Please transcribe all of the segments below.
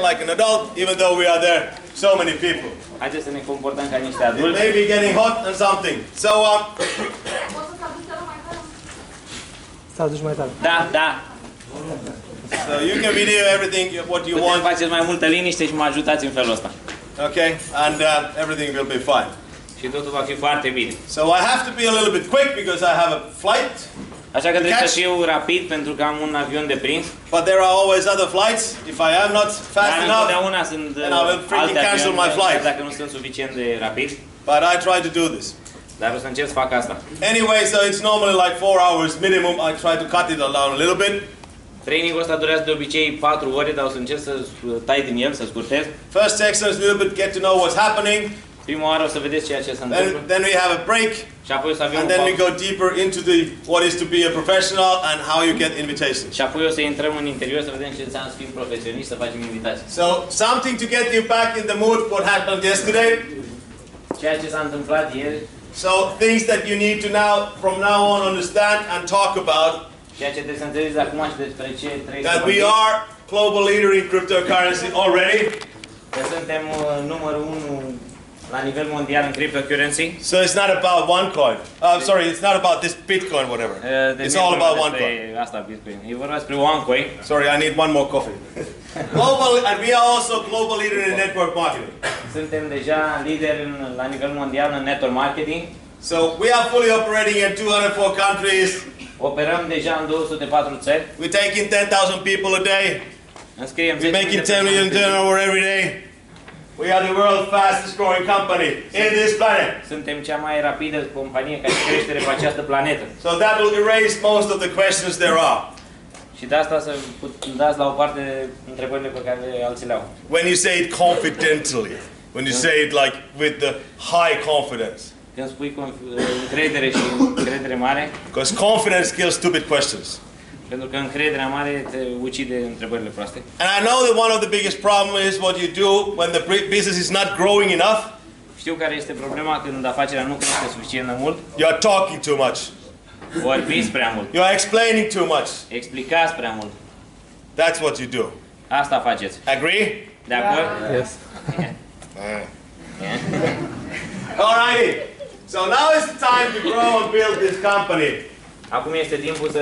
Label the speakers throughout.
Speaker 1: like an adult, even though we are there so many people.
Speaker 2: Haideți să ne comportăm ca niște
Speaker 1: It
Speaker 2: adulți.
Speaker 1: may be getting hot and something. So,
Speaker 2: Da, da.
Speaker 1: so you can video everything what you
Speaker 2: Putem
Speaker 1: want.
Speaker 2: faceți mai multă liniște și mă ajutați în felul ăsta.
Speaker 1: Okay, and everything will be fine.
Speaker 2: Și totul va fi foarte bine.
Speaker 1: So I have to be a little bit quick because I have a flight.
Speaker 2: Așa că trebuie să fiu rapid pentru că am un avion de prins.
Speaker 1: But there are always other flights. If I am not fast
Speaker 2: Dar
Speaker 1: enough,
Speaker 2: întotdeauna sunt
Speaker 1: then I will freaking
Speaker 2: alte
Speaker 1: cancel my
Speaker 2: avioane
Speaker 1: flight.
Speaker 2: dacă nu sunt suficient de rapid.
Speaker 1: But I try to do this.
Speaker 2: Dar o să încerc să fac asta.
Speaker 1: Anyway, so it's normally like 4 hours minimum. I try to cut it down a little bit.
Speaker 2: Trainingul ăsta durează de obicei 4 ore, dar o să încerc să tai din el, să scurtez.
Speaker 1: First section is a little bit get to know what's happening.
Speaker 2: Prima oară o să vedeți ceea ce se întâmplă.
Speaker 1: Then we have a break.
Speaker 2: Și apoi o să avem
Speaker 1: And
Speaker 2: o
Speaker 1: then we
Speaker 2: pauză.
Speaker 1: go deeper into the what is to be a professional and how you get invitations.
Speaker 2: Și apoi o să intrăm în interior să vedem ce înseamnă să fim profesioniști, să facem invitații.
Speaker 1: So something to get you back in the mood. What happened yesterday?
Speaker 2: Ceea ce s-a întâmplat ieri,
Speaker 1: So things that you need to now, from now on, understand and talk about.
Speaker 2: ceea ce trebuie să înțelegeți acum și despre ce trebuie să
Speaker 1: That we
Speaker 2: vorbim.
Speaker 1: are global leader in cryptocurrency already.
Speaker 2: Că suntem numărul 1 la nivel mondial în cryptocurrency.
Speaker 1: So it's not about OneCoin. Sorry, it's not about this Bitcoin, whatever. It's all about OneCoin.
Speaker 2: Asta, Bitcoin. E vorba despre OneCoin.
Speaker 1: Sorry, I need one more coffee. Global, and we are also global leader in network marketing.
Speaker 2: Suntem deja lideri la nivel mondial în network marketing.
Speaker 1: So we are fully operating in 204 countries.
Speaker 2: Operăm deja în 204 țări.
Speaker 1: We're taking 10,000 people a day.
Speaker 2: Înscriem
Speaker 1: We're making 10 million turnover every day. We are the world's fastest growing company in this planet.
Speaker 2: Suntem cea mai rapidă companie care crește pe această planetă.
Speaker 1: So that will erase most of the questions there are.
Speaker 2: Și de asta să dați la o parte întrebările pe care alții le au.
Speaker 1: When you say it confidentially, when you say it like with the high confidence.
Speaker 2: Când spui încredere și încredere mare,
Speaker 1: Because confidence kills stupid questions.
Speaker 2: pentru că încrederea mare te ucide întrebările proaste.
Speaker 1: And I know that one of the biggest problems is what you do when the business is not growing enough.
Speaker 2: Știu care este problema când afacerea nu crește suficient de mult.
Speaker 1: You are talking too much.
Speaker 2: Vorbiți prea mult.
Speaker 1: You are explaining too much.
Speaker 2: Explicați prea mult.
Speaker 1: That's what you do.
Speaker 2: Asta faceți.
Speaker 1: Agree?
Speaker 2: De acord?
Speaker 3: Yes.
Speaker 1: Alrighty. So now is the time to grow and build this company.
Speaker 2: Acum este timpul să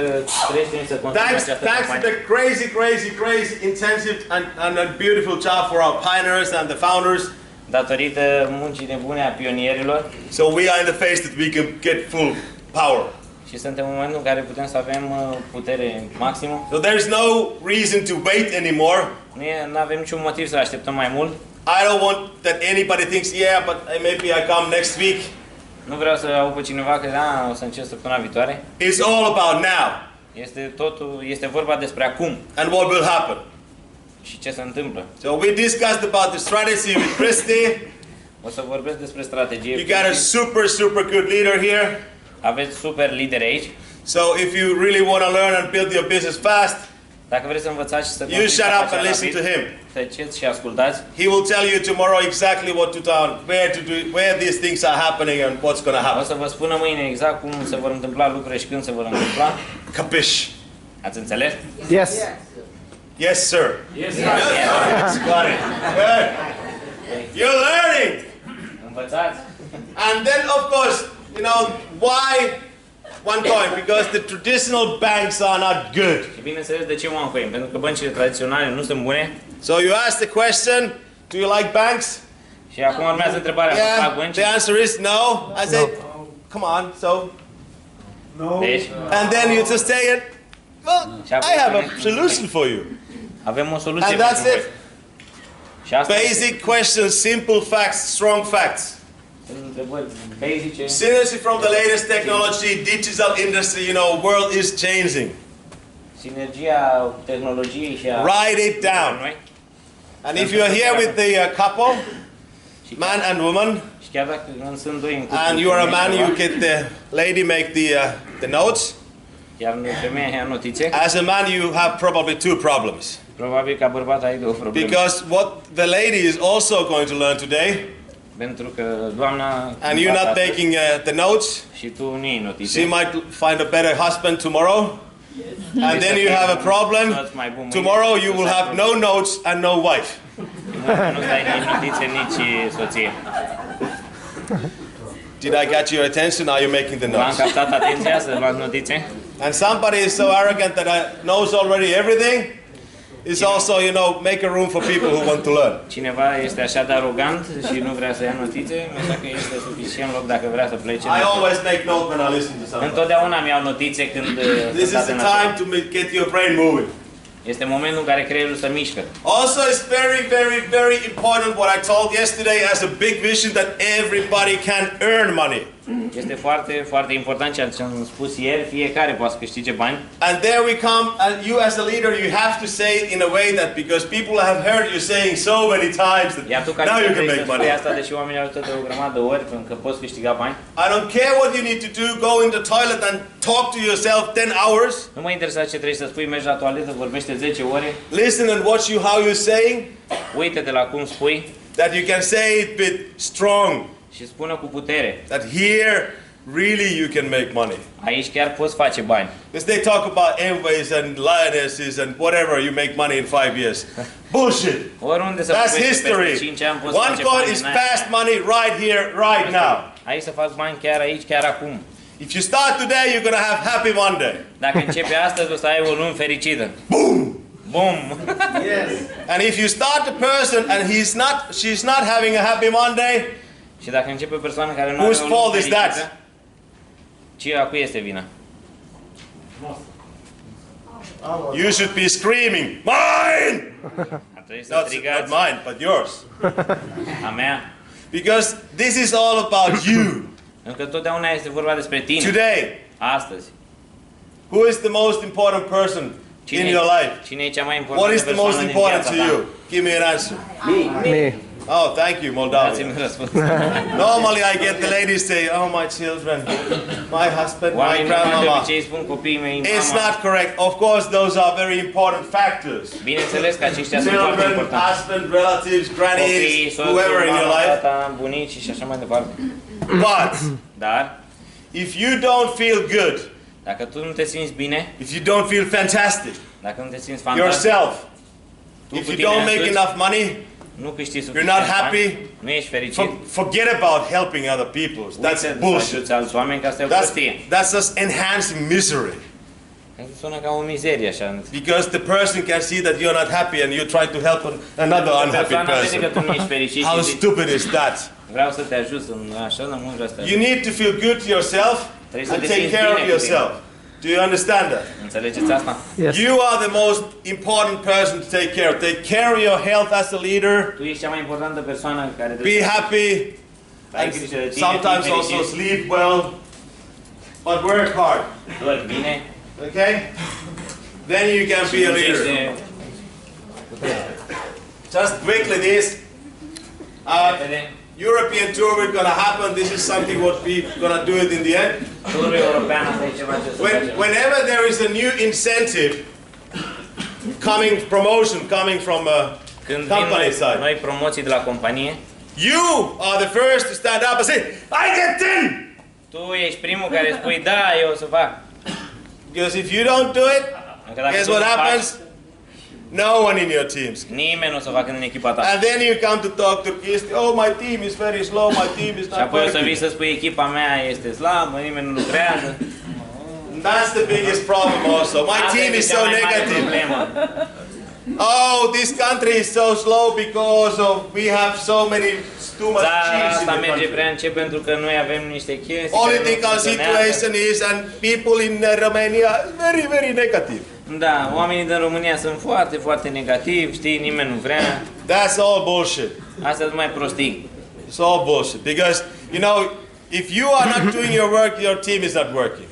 Speaker 2: creștem și să construim această
Speaker 1: Thanks to
Speaker 2: companie.
Speaker 1: the crazy intensive and a beautiful job for our pioneers and the founders.
Speaker 2: Datorită muncii nebune a pionierilor.
Speaker 1: So we are in the phase that we can get full power.
Speaker 2: Și suntem în momentul în care putem să avem putere maximă.
Speaker 1: So there is no reason to wait anymore.
Speaker 2: Nu avem niciun motiv să așteptăm mai mult.
Speaker 1: I don't want that anybody thinks, yeah, but maybe I come next week.
Speaker 2: Nu vreau să aud pe cineva că o să încep săptămâna viitoare.
Speaker 1: It's all about now.
Speaker 2: Este vorba despre acum.
Speaker 1: And what will happen.
Speaker 2: Și ce se întâmplă.
Speaker 1: So we discussed about the strategy with Cristi.
Speaker 2: O să vorbesc despre strategie.
Speaker 1: You got a super good leader here.
Speaker 2: Aveți super lideri aici.
Speaker 1: So if you really want to learn and build your business fast,
Speaker 2: dacă vreți să învățați și să
Speaker 1: you shut up and listen to him.
Speaker 2: Tăceți și ascultați.
Speaker 1: He will tell you tomorrow exactly what to do, where these things are happening and what's going to
Speaker 2: O
Speaker 1: happen.
Speaker 2: să vă spună mâine exact cum se vor întâmpla lucrurile și când se vor întâmpla.
Speaker 1: Capish?
Speaker 2: Ați înțeles?
Speaker 3: Yes.
Speaker 1: Yes, sir.
Speaker 2: Yes, sir.
Speaker 1: Got it. Good. You're learning.
Speaker 2: Învățați.
Speaker 1: And then, of course, you know, why OneCoin? Because the traditional banks are not good.
Speaker 2: Și bineînțeles de ce OneCoin? Pentru că băncile tradiționale nu sunt bune.
Speaker 1: So you ask the question, do you like banks?
Speaker 2: Și acum urmează întrebarea, fac
Speaker 1: Yeah,
Speaker 2: bănci?
Speaker 1: the answer is no. I say, come on, so.
Speaker 3: No.
Speaker 2: Deci,
Speaker 1: And then you just say it, well, I have a solution for you.
Speaker 2: avem o soluție
Speaker 1: And that's
Speaker 2: pentru
Speaker 1: it.
Speaker 2: voi. Și asta este.
Speaker 1: Basic questions, simple facts, strong facts.
Speaker 2: Sunt întrebări basice.
Speaker 1: Synergy from the latest technology, digital industry, you know, world is changing.
Speaker 2: Sinergia tehnologiei și a...
Speaker 1: Write it down.
Speaker 2: Noi.
Speaker 1: And if you are here with the couple,
Speaker 2: Și
Speaker 1: man and woman,
Speaker 2: Și chiar dacă nu sunt doi în cuplu,
Speaker 1: and you are a man, you get the lady make the notes.
Speaker 2: iar femeia ia notițe,
Speaker 1: As a man, you have probably two problems.
Speaker 2: probabil ca bărbat ai două probleme.
Speaker 1: Because what the lady is also going to learn today,
Speaker 2: Pentru că doamna...
Speaker 1: and you're not making the notes,
Speaker 2: Și tu nu iei notițe.
Speaker 1: she might find a better husband tomorrow. And then you have a problem. Tomorrow you will have no notes and no wife.
Speaker 2: Nu stai nici notițe, nici soție.
Speaker 1: Did I get your attention? Are you making the
Speaker 2: V-am
Speaker 1: notes?
Speaker 2: captat atenția să luați notițe?
Speaker 1: And somebody is so arrogant that knows already everything. Is also, you know, make a room for people who want to learn.
Speaker 2: Cineva este așa de arogant și nu vrea să ia notițe, așa că este suficient loc dacă vrea să plece.
Speaker 1: I always make notes when I listen to somebody.
Speaker 2: Întotdeauna mi iau notițe când
Speaker 1: This is the time to get your brain moving.
Speaker 2: Este momentul în care creierul se mișcă.
Speaker 1: Also, it's very, very, very important what I told yesterday as a big vision that everybody can earn money.
Speaker 2: Este foarte, foarte important ceea ce am spus ieri, fiecare poate să câștige bani.
Speaker 1: And there we come, and you as a leader, you have to say it in a way that because people have heard you saying so many times that now you can make money.
Speaker 2: Asta, deși oamenii au tot de o grămadă de ori, pentru că poți câștiga bani.
Speaker 1: I don't care what you need to do, go in the toilet and talk to yourself 10 hours.
Speaker 2: Nu mă interesează ce trebuie să spui, mergi la toaletă, vorbește 10 ore.
Speaker 1: Listen and watch you how you're saying.
Speaker 2: Uită-te la cum spui.
Speaker 1: That you can say it with strong.
Speaker 2: Și spune cu putere.
Speaker 1: That here, really you can make money.
Speaker 2: Aici chiar poți face bani.
Speaker 1: Because they talk about Amways and Lionesses and whatever, you make money in 5 years. Bullshit!
Speaker 2: Oriunde să
Speaker 1: That's history. OneCoin is fast money right here, right now.
Speaker 2: Aici să faci bani chiar aici, chiar acum.
Speaker 1: If you start today, you're going to have happy Monday.
Speaker 2: Dacă începi astăzi, o să ai o luni fericită.
Speaker 1: Boom!
Speaker 2: Boom!
Speaker 1: Yes. And if you start a person and she's not having a happy Monday,
Speaker 2: și dacă începe o persoană care nu are
Speaker 1: whose fault is that?
Speaker 2: A cui este vina?
Speaker 1: You should be screaming, mine! Not mine, but yours.
Speaker 2: A mea.
Speaker 1: Because this is all about you.
Speaker 2: Pentru că totdeauna este vorba despre tine.
Speaker 1: Today.
Speaker 2: Astăzi.
Speaker 1: Who is the most important person in your life?
Speaker 2: Cine e cea mai importantă
Speaker 1: What is the most important to you? Give me an answer.
Speaker 4: Me.
Speaker 1: Oh, thank you, Moldavia. Normally I get the ladies say, oh, my children, my husband, my grandmama. It's not correct. Of course, those are very important factors.
Speaker 2: Bineînțeles că aceștia sunt foarte
Speaker 1: Children,
Speaker 2: importanti.
Speaker 1: husband, relatives, grannies, whoever in your life.
Speaker 2: Bunici și așa mai departe.
Speaker 1: But,
Speaker 2: dar,
Speaker 1: if you don't feel good,
Speaker 2: dacă tu nu te simți bine,
Speaker 1: if you don't feel fantastic,
Speaker 2: dacă nu te simți fantastic,
Speaker 1: yourself, if you don't make enough money,
Speaker 2: nu câștigi
Speaker 1: you're not happy,
Speaker 2: nu ești fericit,
Speaker 1: forget about helping other people. That's bullshit. That's just enhancing misery.
Speaker 2: Sună ca o mizerie așa.
Speaker 1: Because the person can see that you're not happy and you try to help another unhappy person. How stupid is that?
Speaker 2: Vreau să te ajut așa, dar nu vreau să te ajut.
Speaker 1: You need to feel good to yourself and take care of yourself. Do you understand that?
Speaker 2: Înțelegeți asta?
Speaker 4: Yes.
Speaker 1: You are the most important person to take care of. Take care of your health as a leader.
Speaker 2: Tu ești cea mai importantă persoană care
Speaker 1: be happy. And sometimes also sleep well. But work hard.
Speaker 2: Dormi bine.
Speaker 1: Okay? Then you can be a leader. Just quickly this. European tour is going to happen. This is something what we're going to do it in the end. Whenever there is a new incentive promotion coming from a company side,
Speaker 2: noi promoții de la companie,
Speaker 1: you are the first to stand up and say, I get 10!
Speaker 2: Tu ești primul care spui, da, eu o să fac.
Speaker 1: Because if you don't do it, guess what happens? No one in your teams.
Speaker 2: Nimeni nu o să facă în echipa ta.
Speaker 1: And then you come to talk to Cristi. Oh, my team is very slow. My team is not working.
Speaker 2: Și apoi o să vii să spui echipa mea este slabă, nimeni nu lucrează.
Speaker 1: That's the biggest problem also. My team is so negative. Oh, this country is so slow because of we have so many too much cheese in the
Speaker 2: merge prea
Speaker 1: country.
Speaker 2: încet pentru că noi avem niște chestii.
Speaker 1: Political situation is and people in Romania very, very negative.
Speaker 2: Da, oamenii din România sunt foarte, foarte negativi, știi, nimeni nu vrea.
Speaker 1: That's all bullshit.
Speaker 2: Asta sunt mai prostii.
Speaker 1: It's all bullshit because, you know, if you are not doing your work, your team is not working.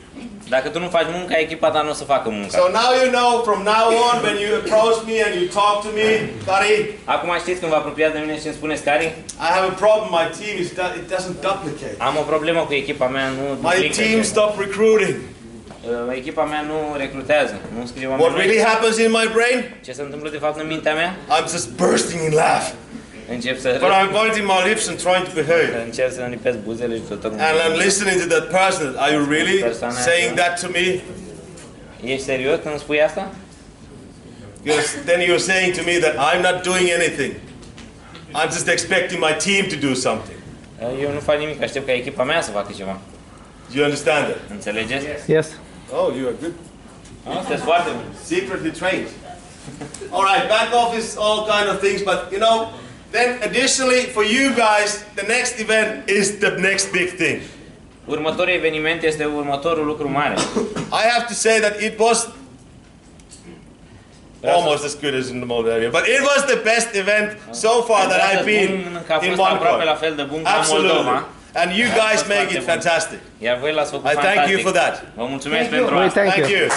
Speaker 2: Dacă tu nu faci munca, echipa ta nu o să facă munca.
Speaker 1: So now you know, from now on, when you approach me and you talk to me, Kari.
Speaker 2: Acum știți când vă apropiați de mine și îmi spuneți, Kari?
Speaker 1: I have a problem. My team it doesn't duplicate.
Speaker 2: Am o problemă cu echipa mea, nu duplică.
Speaker 1: My team stopped recruiting.
Speaker 2: Echipa mea nu recrutează, nu scrie oameni.
Speaker 1: What really happens in my brain?
Speaker 2: Ce se întâmplă de fapt în mintea mea?
Speaker 1: I'm just bursting in laugh.
Speaker 2: Încep să
Speaker 1: But I'm biting my lips and trying to behave.
Speaker 2: Încep să lipesc buzele și tot.
Speaker 1: And I'm listening to that person. Are you really saying that to me?
Speaker 2: Ești serios când spui asta?
Speaker 1: Because then you're saying to me that I'm not doing anything. I'm just expecting my team to do something.
Speaker 2: Eu nu fac nimic, aștept ca echipa mea să facă ceva.
Speaker 1: Do you understand that?
Speaker 2: Înțelegeți?
Speaker 4: Yes.
Speaker 1: Oh, you are good.
Speaker 2: Sunteți foarte buni.
Speaker 1: Secretly trained. All right, back office, all kind of things, but you know, then additionally for you guys, the next event is the next big thing.
Speaker 2: Următorul eveniment este următorul lucru mare.
Speaker 1: I have to say that it was almost as good as in the Moldavia, but it was the best event so far that I've been in
Speaker 2: aproape la
Speaker 1: OneCoin.
Speaker 2: fel de bun ca Moldova.
Speaker 1: And you guys make it fantastic.
Speaker 2: Iar voi l-ați făcut
Speaker 1: I thank you
Speaker 2: fantastic.
Speaker 1: for that.
Speaker 2: Vă mulțumesc pentru asta.
Speaker 4: Thank you.
Speaker 1: you.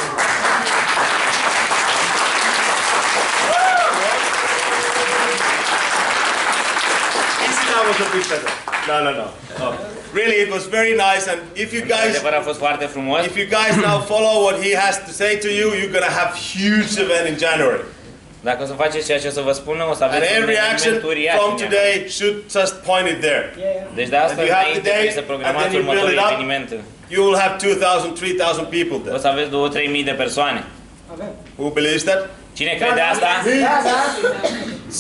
Speaker 1: No. Oh. Really, it was very nice, and if you guys,
Speaker 2: Adevărat, a fost foarte frumos.
Speaker 1: if you guys now follow what he has to say to you, you're gonna have huge event in January.
Speaker 2: Dacă o să faceți ceea ce o să vă spună, o să
Speaker 1: And
Speaker 2: aveți un
Speaker 1: every action
Speaker 2: eveniment uriaș.
Speaker 1: from today should just point it there.
Speaker 2: Deci de asta
Speaker 1: And you have
Speaker 2: înainte
Speaker 1: the
Speaker 2: trebuie
Speaker 1: date,
Speaker 2: să
Speaker 1: and
Speaker 2: programați
Speaker 1: then you build
Speaker 2: următorul
Speaker 1: it up.
Speaker 2: eveniment.
Speaker 1: You will have 2,000, 3,000 people
Speaker 2: O
Speaker 1: there.
Speaker 2: să aveți 2-3 mii de persoane.
Speaker 1: Who believes that?
Speaker 2: Cine crede asta?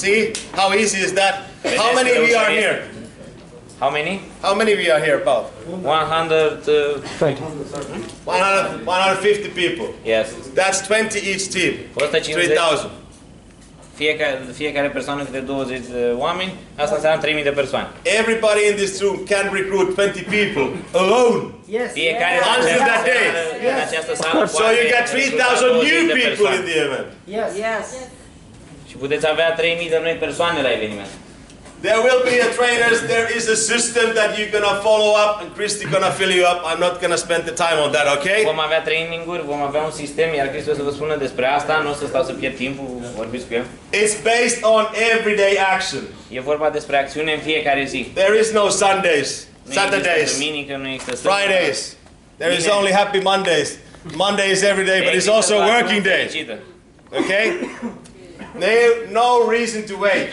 Speaker 1: See how easy is that? How many we are here?
Speaker 2: How many?
Speaker 1: How many we are here? About
Speaker 4: 20.
Speaker 1: 150 people.
Speaker 2: Yes.
Speaker 1: That's 20 each team.
Speaker 2: 150.
Speaker 1: 3,000.
Speaker 2: Fiecare persoană câte 20 de oameni, asta înseamnă 3000 de persoane.
Speaker 1: Everybody in this room can recruit 20 people alone.
Speaker 2: Fiecare
Speaker 1: Until that day.
Speaker 2: în această sală
Speaker 1: So you get 3,000 new people in the event.
Speaker 2: Și puteți avea 3000 de noi persoane la eveniment.
Speaker 1: There will be a trainers, there is a system that you're gonna follow up, and Cristi gonna fill you up. I'm not gonna spend the time on that, okay?
Speaker 2: Vom avea traininguri, vom avea un sistem, iar Cristi o să vă spună despre asta, nu o să stau să pierd timpul, vorbiți cu el.
Speaker 1: It's based on everyday action.
Speaker 2: E vorba despre acțiune în fiecare zi.
Speaker 1: There is no Sundays,
Speaker 2: Nu există
Speaker 1: Saturdays,
Speaker 2: duminică, nu există săptămână.
Speaker 1: Fridays. There is only happy Mondays. Monday is every day, but it's also a working day. Okay? No reason to wait.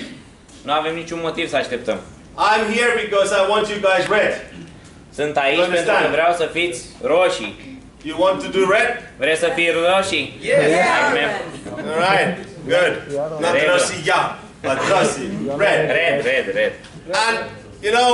Speaker 2: Nu avem niciun motiv să așteptăm.
Speaker 1: I'm here because I want you guys red.
Speaker 2: Sunt aici pentru că vreau să fiți roșii.
Speaker 1: You want to do red?
Speaker 2: Vreți să fii roșii? Amen.
Speaker 1: All right. Good. Not Rossi, yeah, but Rossi. Red.
Speaker 2: Red.
Speaker 1: And you know,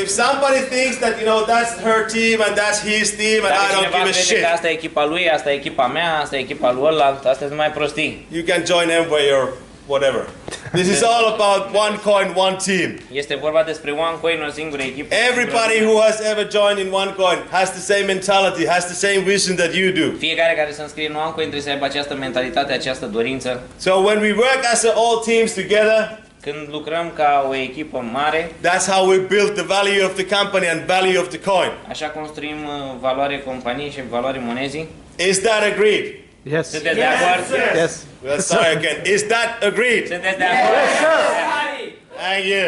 Speaker 1: if somebody thinks that that's her team and that's his team and I don't give a shit,
Speaker 2: că asta e echipa lui, asta e echipa mea, asta e echipa lui ăla, astea sunt numai prostii.
Speaker 1: you can join Amway or whatever. This is all about one coin, one team.
Speaker 2: Este vorba despre OneCoin, o singură echipă.
Speaker 1: Everybody who has ever joined in OneCoin has the same mentality, has the same vision that you do.
Speaker 2: Fiecare care se înscrie în OneCoin trebuie să aibă această mentalitate, această dorință.
Speaker 1: So when we work as all teams together,
Speaker 2: Când lucrăm ca o echipă mare,
Speaker 1: that's how we build the value of the company and value of the coin.
Speaker 2: așa construim valoare companiei și valoare monezii.
Speaker 1: Is that agreed?
Speaker 4: Yes.
Speaker 2: Sunteți de acord?
Speaker 4: Yes.
Speaker 1: Well, sorry again. Is that agreed?
Speaker 2: Sunteți de acord?
Speaker 1: Thank you.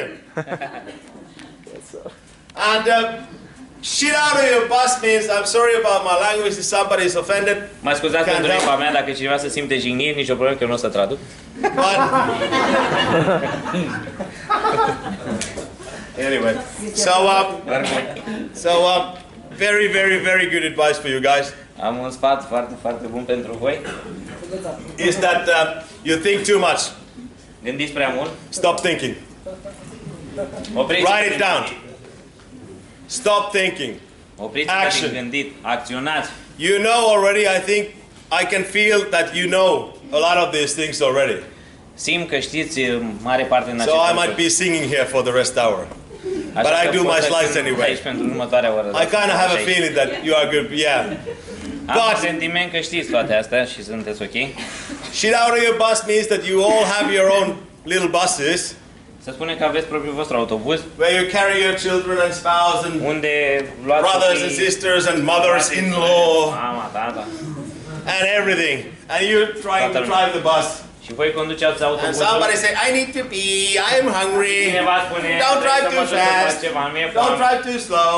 Speaker 1: And shit out of your bus means, I'm sorry about my language if somebody is offended.
Speaker 2: Mă scuzați pentru limba mea dacă cineva se simte jignit, nicio problemă că eu nu o să traduc.
Speaker 1: But anyway, so very, very, very good advice for you guys.
Speaker 2: Am un sfat foarte, foarte bun pentru voi.
Speaker 1: Is that you think too much?
Speaker 2: Gândiți prea mult.
Speaker 1: Stop thinking.
Speaker 2: Opriți-vă
Speaker 1: Write it
Speaker 2: din
Speaker 1: down.
Speaker 2: gândit.
Speaker 1: Stop thinking.
Speaker 2: Opriți-vă
Speaker 1: Action.
Speaker 2: din gândit. Acționați.
Speaker 1: You know already. I think I can feel that you know a lot of these things already.
Speaker 2: Simt că știți mare parte din
Speaker 1: So
Speaker 2: aceste
Speaker 1: I might
Speaker 2: lucruri.
Speaker 1: be singing here for the rest hour.
Speaker 2: Așa
Speaker 1: but I
Speaker 2: că
Speaker 1: do
Speaker 2: pot
Speaker 1: my
Speaker 2: să
Speaker 1: slides
Speaker 2: cânt
Speaker 1: anyway.
Speaker 2: aici pentru următoarea oră.
Speaker 1: I kind of have a feeling that you are good. Yeah.
Speaker 2: Am un
Speaker 1: But
Speaker 2: sentiment că știți toate astea și sunteți ok.
Speaker 1: shit out of your bus means that you all have your own little buses
Speaker 2: Se spune că aveți propriul vostru autobuz
Speaker 1: where you carry your children and spouse and
Speaker 2: unde luați
Speaker 1: brothers and
Speaker 2: copiii,
Speaker 1: sisters and mothers-in-law
Speaker 2: mama, tata.
Speaker 1: and everything. And you're trying to drive the bus.
Speaker 2: Și voi conduceați
Speaker 1: And
Speaker 2: autobuzul.
Speaker 1: somebody say, I need to pee, I'm hungry.
Speaker 2: Cineva spune,
Speaker 1: Don't drive
Speaker 2: "Trebuie
Speaker 1: too
Speaker 2: să mă duc să fac
Speaker 1: fast.
Speaker 2: ceva, mi-e
Speaker 1: Don't
Speaker 2: foame."
Speaker 1: drive too slow.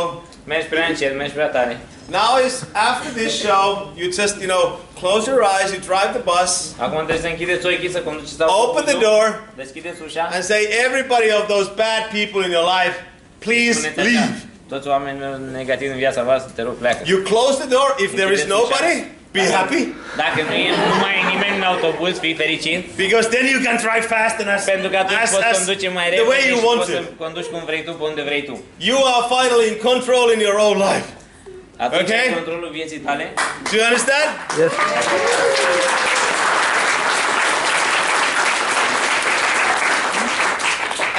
Speaker 2: Mergi prea încet, mergi prea tare.
Speaker 1: Now is after this show, you just, close your eyes, you drive the bus,
Speaker 2: Acum trebuie să închideți ochii, să conduceți
Speaker 1: open
Speaker 2: autobuzul.
Speaker 1: the door,
Speaker 2: Deschideți ușa.
Speaker 1: and say, everybody of those bad people in your life, please
Speaker 2: Spuneți așa,
Speaker 1: leave.
Speaker 2: toți oamenii negativi în viața voastră, te rog, pleacă.
Speaker 1: You close the door. If there is
Speaker 2: Închideți ușa.
Speaker 1: nobody, Be happy.
Speaker 2: Dacă nu mai e nimeni în autobuz, fii fericit.
Speaker 1: Because then you can drive fast and
Speaker 2: Pentru că atunci poți conduce mai repede
Speaker 1: the way you
Speaker 2: și
Speaker 1: want
Speaker 2: poți să
Speaker 1: to.
Speaker 2: conduci cum vrei tu, pe unde vrei tu.
Speaker 1: You are finally in control in your own life.
Speaker 2: Atunci
Speaker 1: Okay?
Speaker 2: ai controlul vieții tale.
Speaker 1: Do you understand?
Speaker 5: Yes.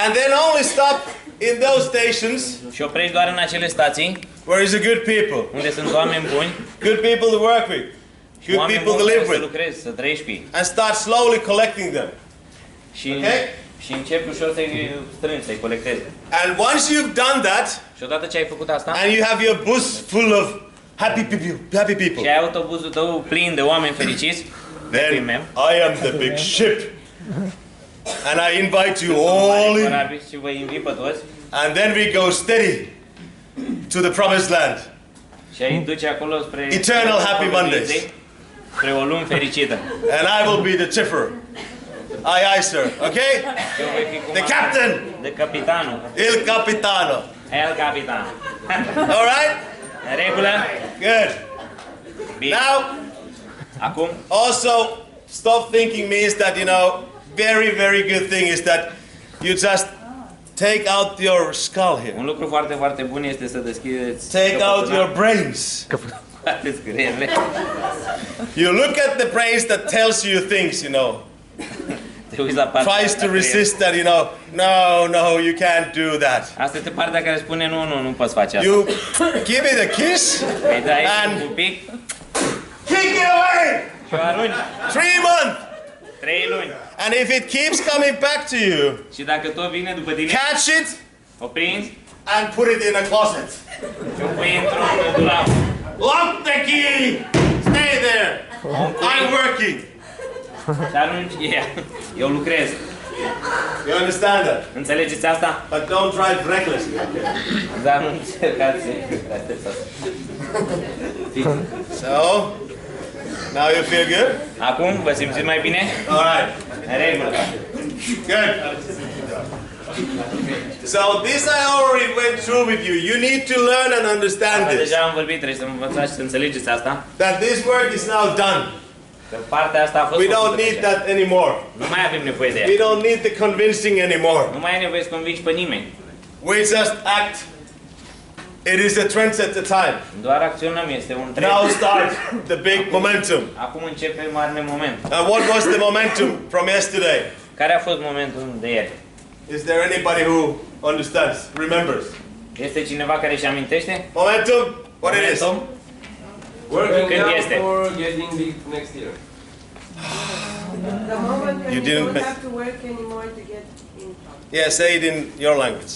Speaker 1: And then only stop in those stations
Speaker 2: Și oprești doar în acele stații
Speaker 1: where is a good people,
Speaker 2: unde sunt oameni buni,
Speaker 1: good people to work with, good
Speaker 2: oameni
Speaker 1: people
Speaker 2: buni
Speaker 1: to
Speaker 2: care
Speaker 1: live
Speaker 2: să
Speaker 1: with,
Speaker 2: lucrezi, să trăiești cu ei.
Speaker 1: and start slowly collecting them.
Speaker 2: Și,
Speaker 1: Okay?
Speaker 2: și începi ușor să-i strângi, să-i colectezi.
Speaker 1: And once you've done that,
Speaker 2: Și odată ce ai făcut asta,
Speaker 1: and you have your bus full of happy people,
Speaker 2: și ai autobuzul tău plin de oameni fericiți,
Speaker 1: then I am the big ship. And I invite you all in.
Speaker 2: și vă invit pe toți,
Speaker 1: And then we go steady to the promised land.
Speaker 2: și ai duce acolo spre
Speaker 1: Eternal happy Mondays.
Speaker 2: spre o lume fericită.
Speaker 1: And I will be the chipper. Aye, sir. Okay?
Speaker 2: Eu voi fi cum
Speaker 1: The captain.
Speaker 2: de capitanul.
Speaker 1: Il capitano.
Speaker 2: El capitan.
Speaker 1: All right?
Speaker 2: În regulă?
Speaker 1: Good.
Speaker 2: Bine.
Speaker 1: Now,
Speaker 2: Acum,
Speaker 1: also, stop thinking means that, very, very good thing is that you just take out your skull here.
Speaker 2: un lucru foarte, foarte bun este să deschideți
Speaker 1: Take out your brains.
Speaker 2: toate scrierile.
Speaker 1: You look at the brains that tells you things,
Speaker 2: Te uiți la partea
Speaker 1: tries
Speaker 2: asta
Speaker 1: to
Speaker 2: care-
Speaker 1: resist that, no, you can't do that.
Speaker 2: Asta este partea care spune nu poți face asta.
Speaker 1: You give it a kiss
Speaker 2: Îi dai
Speaker 1: and
Speaker 2: un pic
Speaker 1: kick it away.
Speaker 2: și o arunci.
Speaker 1: 3 months.
Speaker 2: 3 luni.
Speaker 1: And if it keeps coming back to you,
Speaker 2: Și dacă tot vine după tine,
Speaker 1: catch it
Speaker 2: o prinzi
Speaker 1: and put it in a closet.
Speaker 2: și o pui într-un dulap.
Speaker 1: Lock the key. Stay there. I'm working.
Speaker 2: Și arunci, eu lucrez.
Speaker 1: You understand that?
Speaker 2: Înțelegeți asta?
Speaker 1: But don't drive recklessly.
Speaker 2: Dar nu încercați să faceți asta.
Speaker 1: So, now you feel good?
Speaker 2: Acum vă simțiți mai bine?
Speaker 1: All right.
Speaker 2: În regulă.
Speaker 1: Good. So this I already went through with you. You need to learn and understand this.
Speaker 2: Deja am vorbit, trebuie să învățați și să înțelegeți asta.
Speaker 1: That this work is now done.
Speaker 2: Că partea asta a fost
Speaker 1: We don't
Speaker 2: făcută
Speaker 1: need
Speaker 2: deja.
Speaker 1: that anymore.
Speaker 2: Nu mai avem nevoie de ea.
Speaker 1: We don't need the convincing anymore.
Speaker 2: Nu mai ai nevoie să convingi pe nimeni.
Speaker 1: We just act. It is a trendsetter time.
Speaker 2: Doar acționăm, este un trend.
Speaker 1: Now start the big momentum.
Speaker 2: Acum începe marele moment.
Speaker 1: And what was the momentum from yesterday?
Speaker 2: Care a fost momentul de ieri?
Speaker 1: Is there anybody who understands, remembers?
Speaker 2: Este cineva care își amintește?
Speaker 1: Momentum, what it is?
Speaker 6: Working
Speaker 2: Când
Speaker 6: out
Speaker 2: este?
Speaker 6: for getting big next year.
Speaker 7: The moment when
Speaker 1: You
Speaker 7: you,
Speaker 1: didn't
Speaker 7: don't
Speaker 1: ma-
Speaker 7: have to work anymore to get income.
Speaker 1: Yeah, say it in your language.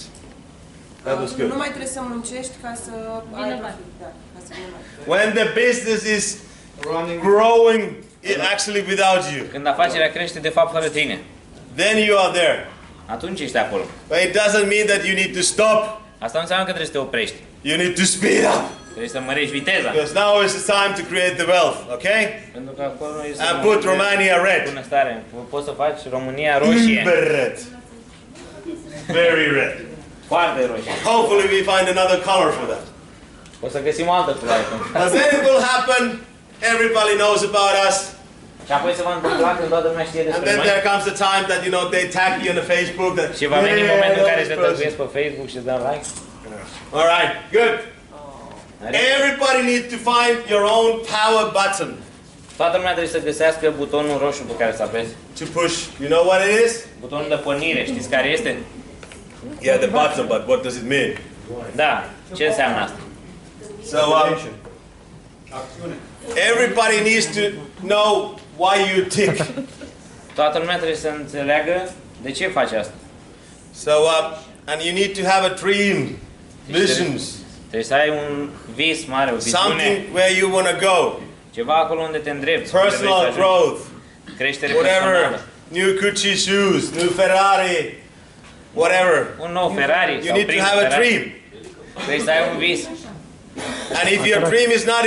Speaker 1: That was
Speaker 7: Nu
Speaker 1: good.
Speaker 7: mai trebuie să muncești ca să ai profit, da, ca să vină bani.
Speaker 1: When the business is growing actually without you,
Speaker 2: Când afacerea crește de fapt fără tine.
Speaker 1: then you are there.
Speaker 2: Atunci ești acolo.
Speaker 1: But it doesn't mean that you need to stop.
Speaker 2: Asta nu înseamnă că trebuie să te oprești.
Speaker 1: You need to speed up.
Speaker 2: Trebuie să mărești viteza.
Speaker 1: Because now is the time to create the wealth, okay?
Speaker 2: Pentru că acolo este
Speaker 1: And put Romania red.
Speaker 2: bunăstare. Poți să faci România roșie.
Speaker 1: Uber red. Very red.
Speaker 2: Foarte roșie.
Speaker 1: Hopefully we find another color for that.
Speaker 2: O să găsim o altă culoare.
Speaker 1: But then it will happen. Everybody knows about us.
Speaker 2: Și apoi se va întâmpla când toată lumea știe
Speaker 1: And
Speaker 2: despre
Speaker 1: then
Speaker 2: noi.
Speaker 1: there comes the time that they tag you on the Facebook. That,
Speaker 2: Și va veni momentul în care
Speaker 1: this
Speaker 2: te
Speaker 1: person.
Speaker 2: tăguiesc pe Facebook și îți dau like.
Speaker 1: All right, good. Everybody needs to find your own power button
Speaker 2: Toată lumea trebuie să găsească butonul roșu pe care să apese.
Speaker 1: to push. You know what it is?
Speaker 2: Butonul de pornire, știți care este?
Speaker 1: Yeah, the button, but what does it mean?
Speaker 2: Da, ce înseamnă asta?
Speaker 1: So, everybody needs to know why you tick.
Speaker 2: Toată lumea trebuie să înțeleagă de ce faci asta.
Speaker 1: So, and you need to have a dream, visions,
Speaker 2: Trebuie să ai un vis mare, o viziune,
Speaker 1: something where you want to go,
Speaker 2: ceva acolo unde te îndrepți, unde vrei să
Speaker 1: personal
Speaker 2: ajungi.
Speaker 1: growth,
Speaker 2: Creștere
Speaker 1: whatever,
Speaker 2: personală.
Speaker 1: new Gucci shoes, new Ferrari, whatever.
Speaker 2: Un nou Ferrari
Speaker 1: You
Speaker 2: sau
Speaker 1: need to
Speaker 2: primul
Speaker 1: have a
Speaker 2: Ferrari.
Speaker 1: dream.
Speaker 2: Trebuie să ai un vis.
Speaker 1: And if your dream is not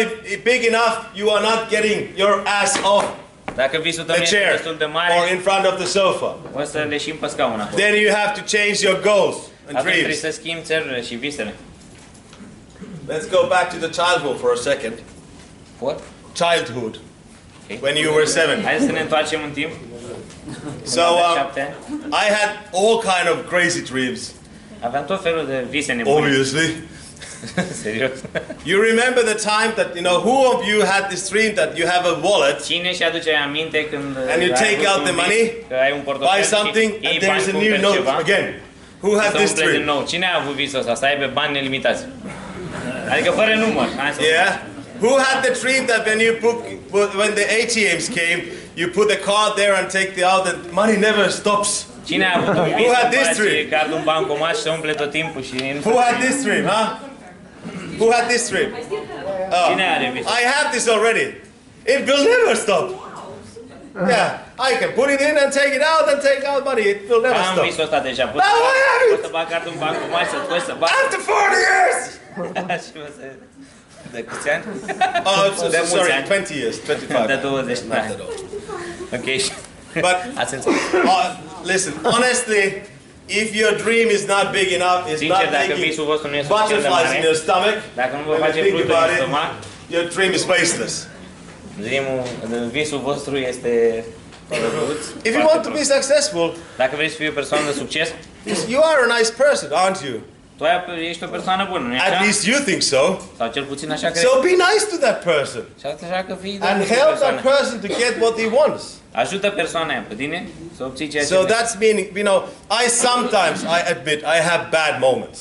Speaker 1: big enough, you are not getting your ass off
Speaker 2: Dacă visul tău
Speaker 1: the
Speaker 2: nu este
Speaker 1: chair
Speaker 2: destul de
Speaker 1: or
Speaker 2: mare,
Speaker 1: in front of the sofa.
Speaker 2: o să leșim pe scaun acolo.
Speaker 1: Then you have to change your goals and
Speaker 2: Atunci trebuie
Speaker 1: dreams.
Speaker 2: să schimbi țelurile și visele.
Speaker 1: Let's go back to the childhood for a second.
Speaker 2: Pot?
Speaker 1: childhood,
Speaker 2: Okay.
Speaker 1: when you were 7.
Speaker 2: Hai să ne întoarcem în timp.
Speaker 1: So
Speaker 2: Aveam 7 ani.
Speaker 1: I had all kind of crazy dreams,
Speaker 2: Aveam tot felul de vise nebune.
Speaker 1: obviously.
Speaker 2: Serios.
Speaker 1: You remember the time that, who of you had this dream that you have a wallet
Speaker 2: Cine și aduce aminte când
Speaker 1: and you
Speaker 2: ai
Speaker 1: take
Speaker 2: avut
Speaker 1: out
Speaker 2: un
Speaker 1: the
Speaker 2: vis,
Speaker 1: money,
Speaker 2: că ai un portofel
Speaker 1: buy
Speaker 2: și
Speaker 1: something,
Speaker 2: iei
Speaker 1: and there's
Speaker 2: bani,
Speaker 1: a new
Speaker 2: cumperi
Speaker 1: note
Speaker 2: ceva,
Speaker 1: again? Who had
Speaker 2: să
Speaker 1: this
Speaker 2: umple din
Speaker 1: dream?
Speaker 2: nou. Cine a avut visul ăsta? Să aibă bani nelimitați. Adică fără număr. Hai să
Speaker 1: Yeah. Who had the dream that when the ATMs came, you put the card there and take the out, and money never stops?
Speaker 2: Cine a avut un vis
Speaker 1: Who had
Speaker 2: să
Speaker 1: this
Speaker 2: faci
Speaker 1: dream?
Speaker 2: cardul în bancomat și să umple tot timpul și...
Speaker 1: Who had this dream, huh? Who had this dream?
Speaker 2: Cine are vis?
Speaker 1: I have this already. It will never stop. Yeah, I can put it in and take it out and take out money. It will never
Speaker 2: Am
Speaker 1: stop.
Speaker 2: visul ăsta deja.
Speaker 1: Now I have it!
Speaker 2: Poți să bag cardul în bancomat, să poți să bag...
Speaker 1: After 40 years!
Speaker 2: Și mă să... De câți ani?
Speaker 1: Oh,
Speaker 2: De mulți
Speaker 1: sorry,
Speaker 2: ani.
Speaker 1: 20 years, 25.
Speaker 2: De 20 de
Speaker 1: Not
Speaker 2: ani.
Speaker 1: that old.
Speaker 2: Ok.
Speaker 1: But
Speaker 2: Ați înțeles.
Speaker 1: listen, honestly, if your dream is not big enough, it's
Speaker 2: Sincer,
Speaker 1: not
Speaker 2: dacă
Speaker 1: making
Speaker 2: visul vostru nu e suficient de
Speaker 1: butterflies in
Speaker 2: mare,
Speaker 1: your stomach,
Speaker 2: dacă nu vă
Speaker 1: when
Speaker 2: face
Speaker 1: you think
Speaker 2: fructe
Speaker 1: about
Speaker 2: în
Speaker 1: it,
Speaker 2: stomac,
Speaker 1: your dream is wasteless.
Speaker 2: visul vostru este răbuț.
Speaker 1: If you want to be successful,
Speaker 2: Dacă vrei să fii o persoană de succes,
Speaker 1: you are a nice person, aren't you?
Speaker 2: tu ești o persoană bună, nu-i
Speaker 1: At
Speaker 2: așa?
Speaker 1: least you think so.
Speaker 2: Sau cel puțin așa crezi.
Speaker 1: So be nice to that person
Speaker 2: Și așa că fii
Speaker 1: and
Speaker 2: drăguț cu
Speaker 1: help
Speaker 2: persoana.
Speaker 1: that person to get what he wants.
Speaker 2: Ajută persoana aia pe tine să obții ceea ce
Speaker 1: So
Speaker 2: vrei.
Speaker 1: that's meaning, I admit, I have bad moments.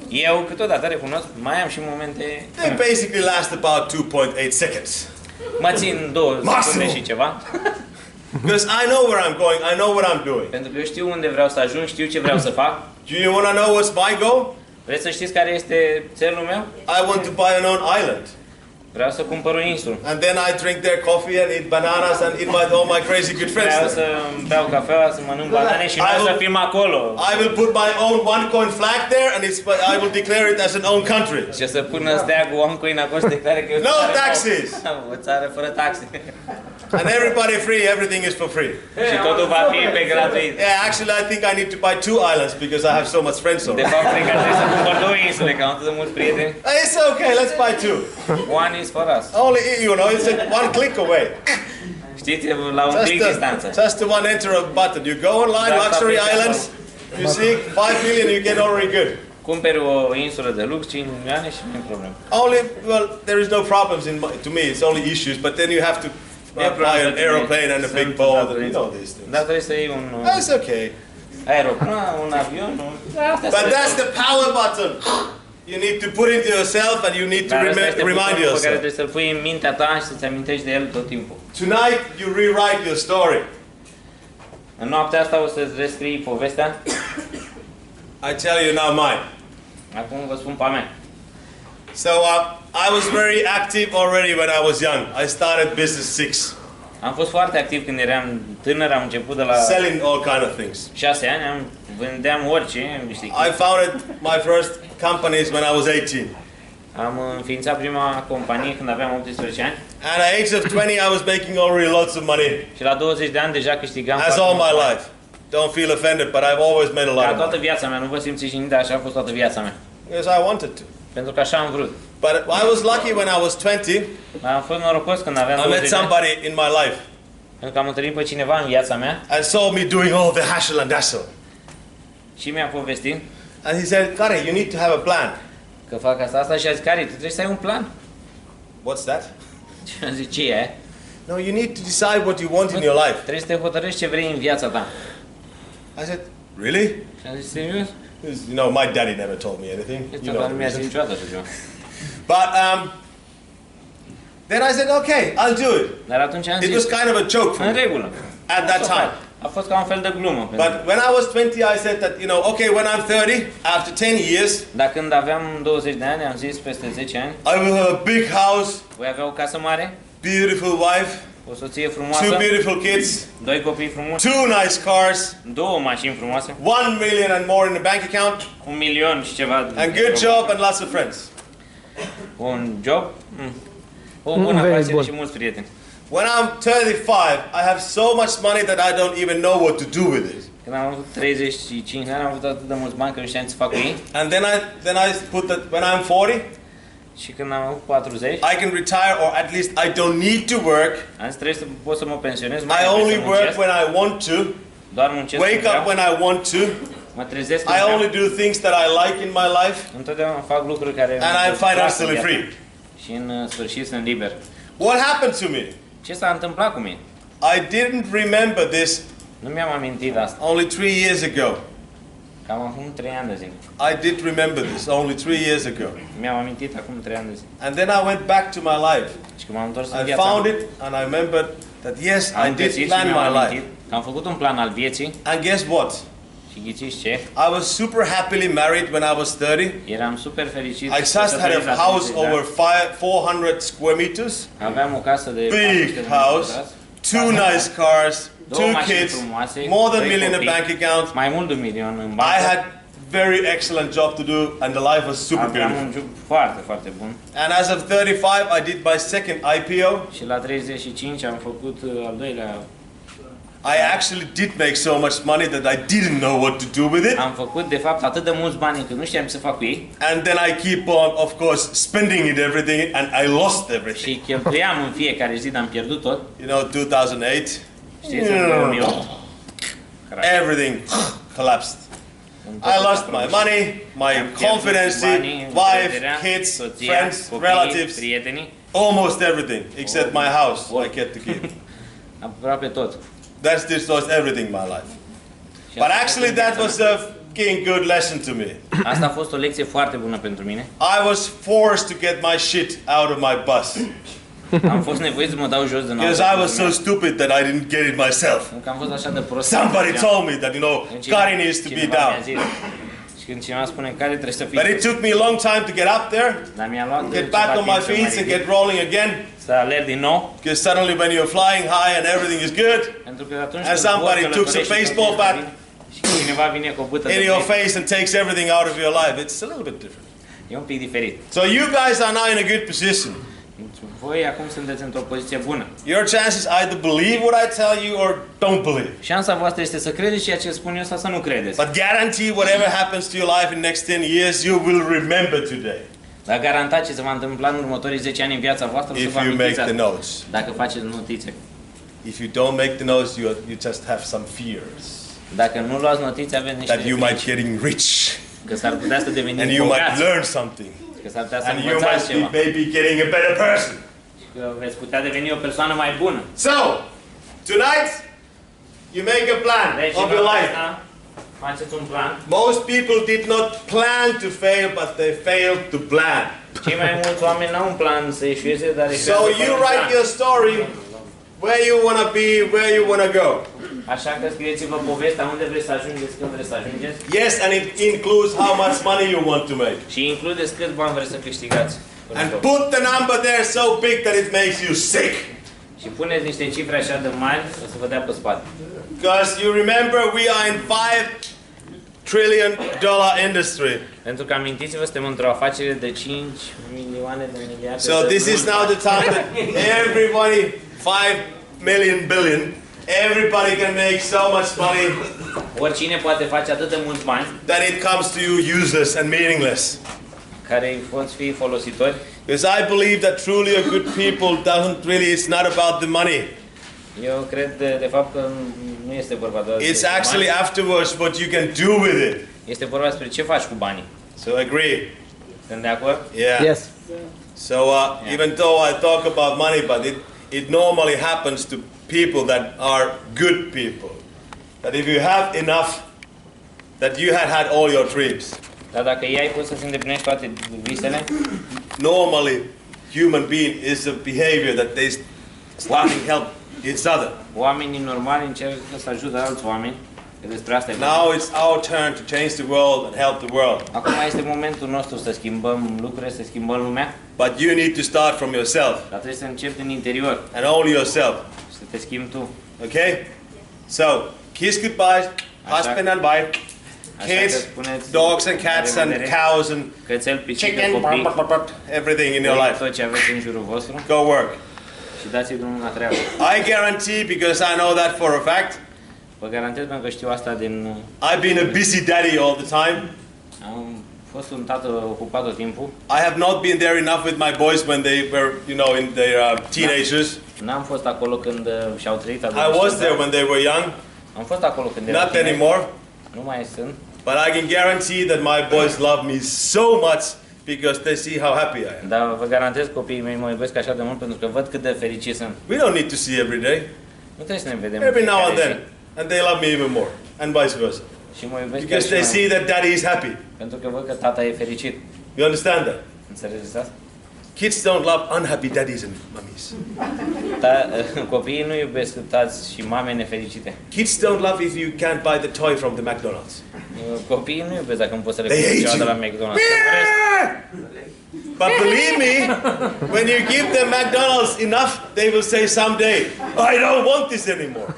Speaker 2: Eu câteodată recunosc, mai am și momente...
Speaker 1: They basically last about 2.8 seconds.
Speaker 2: Mă țin 2 secunde și ceva.
Speaker 1: Because I know where I'm going, I know what I'm doing.
Speaker 2: Pentru că eu știu unde vreau să ajung, știu ce vreau să fac.
Speaker 1: Do you want to know what's my goal?
Speaker 2: Vreți să știți care este țelul meu?
Speaker 1: I want to buy an own island.
Speaker 2: Vreau să cumpăr o insulă.
Speaker 1: And then I drink their coffee and eat bananas and invite all my crazy good friends
Speaker 2: Vreau
Speaker 1: there.
Speaker 2: să beau cafea, să mănânc banane și noi să fim acolo.
Speaker 1: I will put my own OneCoin flag there and I will declare it as an own country.
Speaker 2: Și să pună steagul OneCoin acolo și declare că e o
Speaker 1: No
Speaker 2: țară
Speaker 1: taxes!
Speaker 2: nouă. O țară fără taxe.
Speaker 1: And everybody free, everything is for free.
Speaker 2: Și totul va fi pe gratuit.
Speaker 1: Yeah, actually I think I need to buy 2 islands because I have so much friends
Speaker 2: De
Speaker 1: already.
Speaker 2: fapt, cred că ar trebui să cumpăr 2 insule, că am atât de mulți prieteni.
Speaker 1: It's okay, let's buy 2.
Speaker 2: One is for us.
Speaker 1: Only, it's one click away.
Speaker 2: Știți, la un click distanță.
Speaker 1: Just the one enter of button. You go online,
Speaker 2: That's
Speaker 1: luxury
Speaker 2: appreciable.
Speaker 1: islands, you see 5 million, you get already good.
Speaker 2: Cumperi o insulă de lux, 5 milioane și nu e problemă.
Speaker 1: There is no problems to me, it's only issues, but then you have to buy an aeroplane and a big boat, and you know these things.
Speaker 2: Dar trebuie să iei un
Speaker 1: That's okay.
Speaker 2: aeroplan, un avion,
Speaker 1: But that's the power button. You need to put into yourself and you need to remind
Speaker 2: pe care
Speaker 1: yourself.
Speaker 2: trebuie să-l pui în mintea ta și să-ți amintești de el tot timpul.
Speaker 1: Tonight you rewrite your story.
Speaker 2: În noaptea asta o să-ți rescrii povestea.
Speaker 1: I tell you now mine.
Speaker 2: Acum vă spun pe a mea.
Speaker 1: So I was very active already when I was young. I started business 6,
Speaker 2: Am fost foarte activ când eram tânăr, am început de la
Speaker 1: selling all kind of things.
Speaker 2: 6 ani, vândeam orice, niște
Speaker 1: I founded my first companies when I was 18.
Speaker 2: Am înființat prima companie când aveam 18 ani
Speaker 1: And at age of 20 I was making already lots of money.
Speaker 2: și la 20 de ani deja câștigam
Speaker 1: As all my life. Don't feel offended, but I've always made a lot
Speaker 2: Ca
Speaker 1: of
Speaker 2: toată
Speaker 1: money.
Speaker 2: viața mea, nu vă simțiți jignit, dar așa a fost toată viața mea.
Speaker 1: Because I wanted to.
Speaker 2: Pentru că așa am vrut.
Speaker 1: But I was lucky when I was 20,
Speaker 2: Am fost norocos când aveam
Speaker 1: I met
Speaker 2: 20 de ani,
Speaker 1: somebody in my life
Speaker 2: pentru că am întâlnit pe cineva în viața mea
Speaker 1: and saw me doing all the hassle and dazzle.
Speaker 2: și mi-a povestit
Speaker 1: And he said, Kari, you need to have a plan.
Speaker 2: că fac asta și a zis, Kari, tu trebuie să ai un plan.
Speaker 1: What's that?
Speaker 2: Și am zis, ce e?
Speaker 1: No, you need to decide what you want in your life.
Speaker 2: Trebuie să te hotărăști ce vrei în viața ta.
Speaker 1: I said, really?
Speaker 2: Și am zis, serios?
Speaker 1: My daddy never told me anything.
Speaker 2: Este doar nu mi-a zis niciodată așa ceva.
Speaker 1: But then I said, okay, I'll do it.
Speaker 2: Dar atunci am
Speaker 1: It was
Speaker 2: zis,
Speaker 1: kind of a joke for
Speaker 2: în
Speaker 1: me
Speaker 2: regulă.
Speaker 1: at that time.
Speaker 2: A fost ca un fel de glumă.
Speaker 1: But when I was 20, I said that, okay, when I'm 30, after 10 years,
Speaker 2: Dar când aveam 20 de ani, am zis peste 10 ani,
Speaker 1: I will have a big house,
Speaker 2: voi avea o casă mare,
Speaker 1: beautiful wife,
Speaker 2: o soție
Speaker 1: 2
Speaker 2: frumoasă,
Speaker 1: beautiful kids,
Speaker 2: 2 copii frumoși,
Speaker 1: 2 nice cars,
Speaker 2: 2 mașini frumoase,
Speaker 1: 1 million and more in the bank account,
Speaker 2: 1 milion și ceva.
Speaker 1: and good job and lots of friends.
Speaker 2: Un job, o bună
Speaker 4: Very
Speaker 2: afacere
Speaker 4: bun.
Speaker 2: și mulți prieteni.
Speaker 1: When I'm 35, I have so much money that I don't even know what to do with it.
Speaker 2: Când am avut 35 de ani, am avut atât de mulți bani că nu știam ce să fac cu ei.
Speaker 1: And then I put that when I'm 40,
Speaker 2: Și când am avut 40,
Speaker 1: I can retire, or at least I don't need to work.
Speaker 2: am zis trebuie să pot să mă pensionez,
Speaker 1: I only work when I want to.
Speaker 2: doar muncesc
Speaker 1: Wake
Speaker 2: când
Speaker 1: up
Speaker 2: vreau,
Speaker 1: when I want to.
Speaker 2: mă trezesc când
Speaker 1: I
Speaker 2: vreau.
Speaker 1: only do things that I like in my life.
Speaker 2: Întotdeauna fac lucruri care
Speaker 1: And I'm financially free.
Speaker 2: Și în sfârșit sunt liber.
Speaker 1: What happened to me?
Speaker 2: Ce s-a întâmplat cu mine?
Speaker 1: I didn't remember this
Speaker 2: Nu mi-am amintit asta.
Speaker 1: only 3 years ago.
Speaker 2: Cam acum 3 ani de zile.
Speaker 1: I did remember this only 3 years ago.
Speaker 2: Mi-am amintit acum 3 ani de zile.
Speaker 1: And then I went back to my life.
Speaker 2: Și când m-am întors în
Speaker 1: I
Speaker 2: viața
Speaker 1: found
Speaker 2: mea,
Speaker 1: it and I remembered that yes, I
Speaker 2: am
Speaker 1: did
Speaker 2: găsit și
Speaker 1: plan
Speaker 2: mi-am
Speaker 1: my life.
Speaker 2: amintit că am făcut un plan al vieții
Speaker 1: And guess what?
Speaker 2: și ghiciți ce?
Speaker 1: I was super happily married when I was 30.
Speaker 2: Eram super fericit.
Speaker 1: I just had a house over 400 square meters,
Speaker 2: Aveam o casă de
Speaker 1: big
Speaker 2: 400 de
Speaker 1: house,
Speaker 2: metri
Speaker 1: 2 nice cars,
Speaker 2: două
Speaker 1: 2
Speaker 2: mașini
Speaker 1: kids,
Speaker 2: frumoase,
Speaker 1: more than a
Speaker 2: 2
Speaker 1: million in a
Speaker 2: copii,
Speaker 1: bank account.
Speaker 2: mai mult de 1 milion în
Speaker 1: I
Speaker 2: bancă.
Speaker 1: had very excellent job to do and the life was super
Speaker 2: Aveam
Speaker 1: beautiful.
Speaker 2: un job foarte, foarte bun.
Speaker 1: And as of 35, I did my second IPO.
Speaker 2: Și la 35 am făcut al doilea.
Speaker 1: I actually did make so much money that I didn't know what to do with it.
Speaker 2: Am făcut, de fapt, atât de mulți bani încât nu știam ce să fac cu ei.
Speaker 1: And then I keep on, of course, spending it everything and I lost everything.
Speaker 2: Și cheltuiam în fiecare zi, dar am pierdut tot.
Speaker 1: You know, 2008,
Speaker 2: Știți, în 2008.
Speaker 1: everything collapsed. I lost my money, my confidence, wife, kids, friends, relatives,
Speaker 2: prietenii,
Speaker 1: almost everything except my house I get to keep.
Speaker 2: aproape tot.
Speaker 1: That's destroyed everything in my life. But actually that was a fucking good lesson to me.
Speaker 2: Asta a fost o lecție foarte bună pentru mine.
Speaker 1: I was forced to get my shit out of my bus.
Speaker 2: Am fost nevoit să mă dau jos din
Speaker 1: Because I was so stupid that I didn't get it myself.
Speaker 2: Încă am fost așa de prost.
Speaker 1: Somebody told me that, you know, Kari needs to be
Speaker 2: Cineva mi-a
Speaker 1: down.
Speaker 2: zis. Și când cineva spune care trebuie să fii,
Speaker 1: But it took me a long time to get up there,
Speaker 2: dar mi-a luat
Speaker 1: get back on my feet and get rolling again.
Speaker 2: să alerg din nou.
Speaker 1: Because suddenly when you're flying high and everything is good,
Speaker 2: Pentru că atunci
Speaker 1: and
Speaker 2: când
Speaker 1: somebody
Speaker 2: zbor,
Speaker 1: took some
Speaker 2: călătorești și
Speaker 1: baseball
Speaker 2: totul
Speaker 1: bat
Speaker 2: este bine, și când cineva vine cu o bută
Speaker 1: in
Speaker 2: de
Speaker 1: your
Speaker 2: tenis,
Speaker 1: face and takes everything out of your life, it's a little bit different.
Speaker 2: e un pic diferit.
Speaker 1: So you guys are now in a good position.
Speaker 2: Voi acum sunteți într-o poziție bună.
Speaker 1: Your chance is either believe what I tell you or don't believe.
Speaker 2: Șansa voastră este să credeți ceea ce spun eu sau să nu credeți.
Speaker 1: But guarantee whatever happens to your life in the next 10 years, you will remember today.
Speaker 2: Dar garantat ce se va întâmpla în următorii 10 ani în viața voastră, o să
Speaker 1: If
Speaker 2: vă
Speaker 1: you make
Speaker 2: amintiți
Speaker 1: the
Speaker 2: asta.
Speaker 1: notes.
Speaker 2: Dacă faceți notițe.
Speaker 1: If you don't make the notes, you just have some fears
Speaker 2: Dacă nu luați notițe, aveți niște
Speaker 1: that you might
Speaker 2: frici.
Speaker 1: getting rich
Speaker 2: Că s-ar putea să
Speaker 1: and
Speaker 2: deveniți
Speaker 1: you might
Speaker 2: bogați.
Speaker 1: learn something
Speaker 2: Că s-ar putea să
Speaker 1: and you
Speaker 2: învățați
Speaker 1: might
Speaker 2: ceva.
Speaker 1: be maybe getting a better person.
Speaker 2: Că veți putea deveni o persoană mai bună.
Speaker 1: So, tonight you make a plan
Speaker 2: Deci,
Speaker 1: of your life.
Speaker 2: faceți un plan.
Speaker 1: Most people did not plan to fail, but they failed to plan.
Speaker 2: Cei mai mulți oameni n-au un plan să ieșuieze, dar
Speaker 1: So
Speaker 2: eșuează
Speaker 1: you
Speaker 2: fără un
Speaker 1: write
Speaker 2: plan.
Speaker 1: your story, where you want to be, where you want to go.
Speaker 2: Așa că scrieți-vă povestea unde vreți să ajungeți, când vreți să ajungeți.
Speaker 1: Yes, and it includes how much money you want to make.
Speaker 2: Și includeți cât bani vreți să câștigați.
Speaker 1: And put the number there so big that it makes you sick.
Speaker 2: Și puneți niște cifre așa de mari, o să vă dea pe spate.
Speaker 1: Because you remember we are in $5 trillion industry.
Speaker 2: Pentru că amintiți-vă, suntem într-o afacere de 5 milioane de miliarde.
Speaker 1: So
Speaker 2: de
Speaker 1: this is now the time that everybody, 5 million billion, everybody can make so much money
Speaker 2: Oricine poate face atât de mulți bani,
Speaker 1: that it comes to you useless and meaningless.
Speaker 2: care îi pot fi folositori.
Speaker 1: Because I believe that truly a good people doesn't really, it's not about the money.
Speaker 2: Eu cred de fapt că nu este vorba doar
Speaker 1: It's
Speaker 2: despre
Speaker 1: actually
Speaker 2: bani.
Speaker 1: afterwards what you can do with it.
Speaker 2: Este vorba despre ce faci cu banii.
Speaker 1: So agree?
Speaker 2: Sunt de acord?
Speaker 1: Yeah.
Speaker 3: Yes.
Speaker 1: So even though I talk about money, but it normally happens to people that are good people. That if you have enough, that you had all your dreams.
Speaker 2: Dar dacă ei poți să-ți îndeplinești toate visele,
Speaker 1: Normally, human being is a behavior that they starting help each other.
Speaker 2: oamenii normali încercă să ajute alți oameni. Că despre asta e vorba.
Speaker 1: Now it's our turn to change the world and help the world.
Speaker 2: Acum este momentul nostru să schimbăm lucrurile, să schimbăm lumea,
Speaker 1: But you need to start from yourself
Speaker 2: dar trebuie să începi din interior,
Speaker 1: and only yourself.
Speaker 2: să te schimbi tu.
Speaker 1: Okay? So, kiss goodbye, husband and wife,
Speaker 2: Așa că
Speaker 1: kids,
Speaker 2: spuneți
Speaker 1: dogs and cats
Speaker 2: la
Speaker 1: and
Speaker 2: revedere,
Speaker 1: cows and
Speaker 2: cățel, pisică,
Speaker 1: chicken,
Speaker 2: copii,
Speaker 1: everything in your life.
Speaker 2: tot ce aveți în jurul vostru
Speaker 1: Go work.
Speaker 2: și dați-i drumul la treabă.
Speaker 1: I guarantee, because I know that for a fact,
Speaker 2: Vă garantez pentru că știu asta din...
Speaker 1: I've been a busy daddy all the time.
Speaker 2: Am fost un tată ocupat tot timpul.
Speaker 1: I have not been there enough with my boys when they were, you know, in their teenagers.
Speaker 2: N-am fost acolo când și-au trăit
Speaker 1: I was there
Speaker 2: adolescența.
Speaker 1: when they were young.
Speaker 2: Am fost acolo când erau
Speaker 1: Not
Speaker 2: tineri.
Speaker 1: anymore.
Speaker 2: Nu mai sunt.
Speaker 1: But I can guarantee that my boys love me so much because they see how happy I am.
Speaker 2: Dar vă garantez, copiii mei mă iubesc așa de mult pentru că văd cât de fericit sunt.
Speaker 1: We don't need to see every day.
Speaker 2: Nu trebuie să ne vedem
Speaker 1: Every
Speaker 2: în
Speaker 1: now and
Speaker 2: fiecare
Speaker 1: then. And they love me even more. And vice versa.
Speaker 2: zi. Și mă iubesc chiar
Speaker 1: Because
Speaker 2: și
Speaker 1: they
Speaker 2: mai
Speaker 1: see
Speaker 2: mult.
Speaker 1: that daddy is happy.
Speaker 2: Pentru că văd că tata e fericit.
Speaker 1: You understand that?
Speaker 2: Înțelegeți asta?
Speaker 1: Kids don't love unhappy daddies and mummies.
Speaker 2: Copiii nu iubesc tați și mame nefericite.
Speaker 1: Kids don't love if you can't buy the toy from the McDonald's.
Speaker 2: Copiii nu iubesc dacă nu poți să le
Speaker 1: They
Speaker 2: cumperi
Speaker 1: hate
Speaker 2: ceva de
Speaker 1: you.
Speaker 2: la McDonald's. Te urăsc.
Speaker 1: But believe me, when you give them McDonald's enough, they will say someday, I don't want this anymore.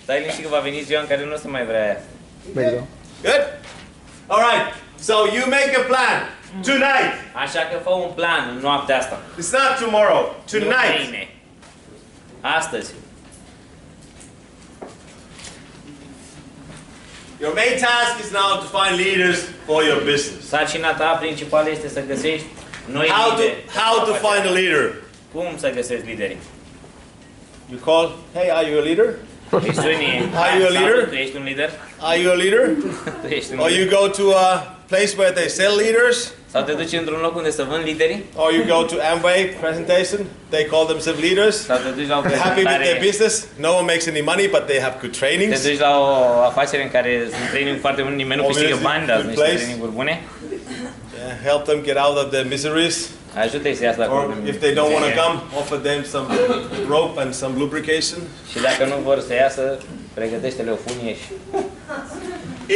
Speaker 2: Stai liniștit că va veni ziua în care nu o să mai vrea aia.
Speaker 1: Good? All right. So you make a plan tonight.
Speaker 2: Așa că fă un plan în noaptea asta.
Speaker 1: It's not tomorrow.
Speaker 2: Nu
Speaker 1: Tonight.
Speaker 2: mâine. Astăzi.
Speaker 1: Your main task is now to find leaders for your business.
Speaker 2: Sarcina ta principală este să găsești noi lideri.
Speaker 1: How to find a leader?
Speaker 2: Cum să găsești lideri?
Speaker 1: You call, hey, are you a leader?
Speaker 2: Îi suni,
Speaker 1: Are you a leader?
Speaker 2: Tu ești un lider?
Speaker 1: Are you a leader?
Speaker 2: Tu ești un
Speaker 1: Or you
Speaker 2: lider?
Speaker 1: go to a place where they sell leaders?
Speaker 2: Sau te duci într-un loc unde să vând lideri?
Speaker 1: Or you go to Amway presentation? They call themselves leaders.
Speaker 2: Sau te duci la o
Speaker 1: They're happy with their
Speaker 2: prezentare?
Speaker 1: business. No one makes any money, but they have good
Speaker 2: Te
Speaker 1: trainings.
Speaker 2: duci la o afacere în care sunt training foarte buni, nimeni nu câștigă bani, dar sunt niște
Speaker 1: Place.
Speaker 2: traininguri bune.
Speaker 1: Yeah, help them get out of their miseries.
Speaker 2: Ajută-i să iasă la
Speaker 1: Or if they don't want to come, offer them some rope and some lubrication.
Speaker 2: Și dacă nu vor să iasă, pregătește-le o funie și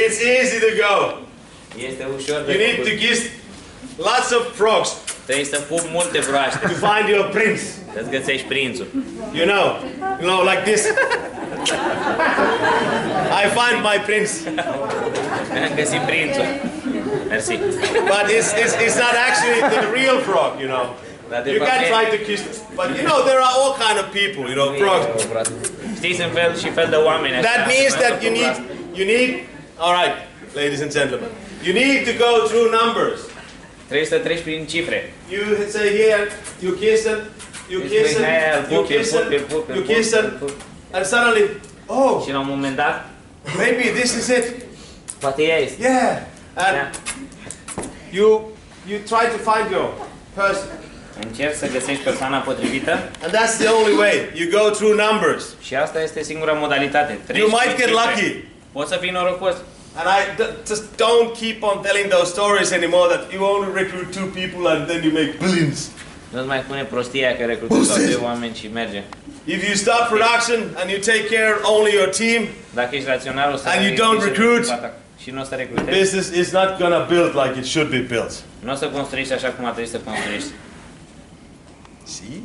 Speaker 1: It's easy to go.
Speaker 2: este ușor
Speaker 1: You
Speaker 2: de
Speaker 1: need to
Speaker 2: făcut.
Speaker 1: kiss lots of frogs
Speaker 2: Trebuie să pun multe broaște,
Speaker 1: to find your prince.
Speaker 2: să-ți găsești prințul.
Speaker 1: You know, like this. I find my prince.
Speaker 2: Am găsit prințul. Mersi.
Speaker 1: But it's not actually the real frog, you know.
Speaker 2: Dar de
Speaker 1: You
Speaker 2: fapt
Speaker 1: can
Speaker 2: e-
Speaker 1: try to kiss it. But you know, there are all kind of people, you know, frogs.
Speaker 2: Știi, sunt fel și fel de oameni așa.
Speaker 1: That means that you need, all right, ladies and gentlemen, you need to go through numbers.
Speaker 2: Trebuie să treci prin cifre.
Speaker 1: You say here, you kiss them, you kiss them, you kiss them, you kiss them, and suddenly, oh,
Speaker 2: Și la un moment dat,
Speaker 1: maybe this is it.
Speaker 2: poate ea este.
Speaker 1: Yeah, and
Speaker 2: Da.
Speaker 1: you try to find your person,
Speaker 2: Încerci să găsești persoana potrivită
Speaker 1: and that's the only way. You go through numbers.
Speaker 2: și asta este singura modalitate. Treci
Speaker 1: You might
Speaker 2: prin
Speaker 1: get
Speaker 2: cifre.
Speaker 1: lucky.
Speaker 2: Poți să fii norocos.
Speaker 1: And just don't keep on telling those stories anymore that you only recruit 2 people and then you make billions.
Speaker 2: Nu-ți mai spune prostia că recrutezi doar 2 oameni și merge.
Speaker 1: If you start production and you take care only your team,
Speaker 2: Dacă ești rațional, o să
Speaker 1: And you
Speaker 2: ai
Speaker 1: don't
Speaker 2: grijă de
Speaker 1: recruit,
Speaker 2: echipa ta și nu o să
Speaker 1: the
Speaker 2: recrutezi.
Speaker 1: business is not gonna build like it should be built.
Speaker 2: Nu o să construiești așa cum ar trebui să construiești.
Speaker 1: See?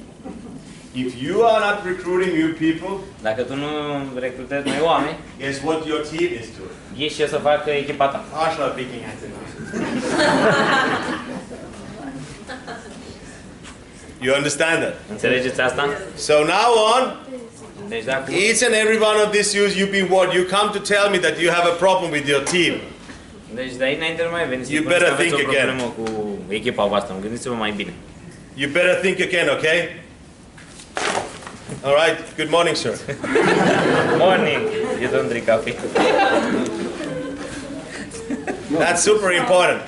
Speaker 1: If you are not recruiting new people,
Speaker 2: Dacă tu nu recrutezi noi oameni,
Speaker 1: guess what your team is doing?
Speaker 2: ghiși ce să facă echipa ta.
Speaker 1: Arsenal picking at it. You understand that?
Speaker 2: Înțelegeți asta?
Speaker 1: So now on,
Speaker 2: Deci dacă
Speaker 1: each and every one of these years you've been what? You come to tell me that you have a problem with your team.
Speaker 2: Deci de aici înainte nu mai veniți să
Speaker 1: You
Speaker 2: spuneți că
Speaker 1: better
Speaker 2: aveți o
Speaker 1: think again.
Speaker 2: problemă cu echipa voastră. Gândiți-vă mai bine.
Speaker 1: You better think again, okay? All right. Good morning, sir.
Speaker 2: Morning! You don't drink coffee.
Speaker 1: That's super important.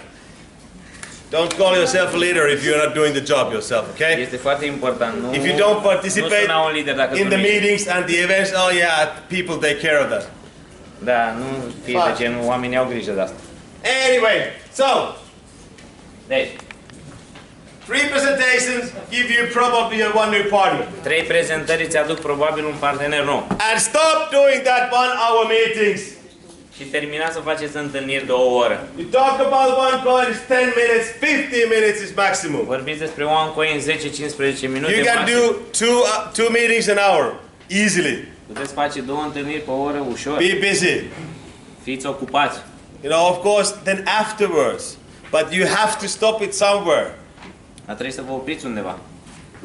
Speaker 1: Don't call yourself a leader if you're not doing the job yourself, okay?
Speaker 2: Este foarte important. Nu,
Speaker 1: If you don't
Speaker 2: nu
Speaker 1: participate
Speaker 2: suna un lider dacă
Speaker 1: in
Speaker 2: tu
Speaker 1: the
Speaker 2: nu ești.
Speaker 1: meetings and the events, oh yeah, people take care of that.
Speaker 2: Da, nu fie
Speaker 1: Faci.
Speaker 2: de genul, oamenii au grijă de asta.
Speaker 1: Anyway, so
Speaker 2: Deci,
Speaker 1: 3 presentations give you probably one new partner.
Speaker 2: 3 prezentări îți aduc probabil un partener nou.
Speaker 1: And stop doing that 1-hour meetings.
Speaker 2: Și terminați să faceți întâlniri de o oră.
Speaker 1: You talk about OneCoin, it's 10 minutes, 15 minutes is maximum.
Speaker 2: Vorbiți despre OneCoin 10-15 minute
Speaker 1: You can
Speaker 2: maxim.
Speaker 1: do two meetings an hour, easily.
Speaker 2: Puteți face 2 întâlniri pe oră ușor.
Speaker 1: Be busy.
Speaker 2: Fiți ocupați.
Speaker 1: You know, of course, then afterwards. But you have to stop it somewhere.
Speaker 2: Dar trebuie să vă opriți undeva.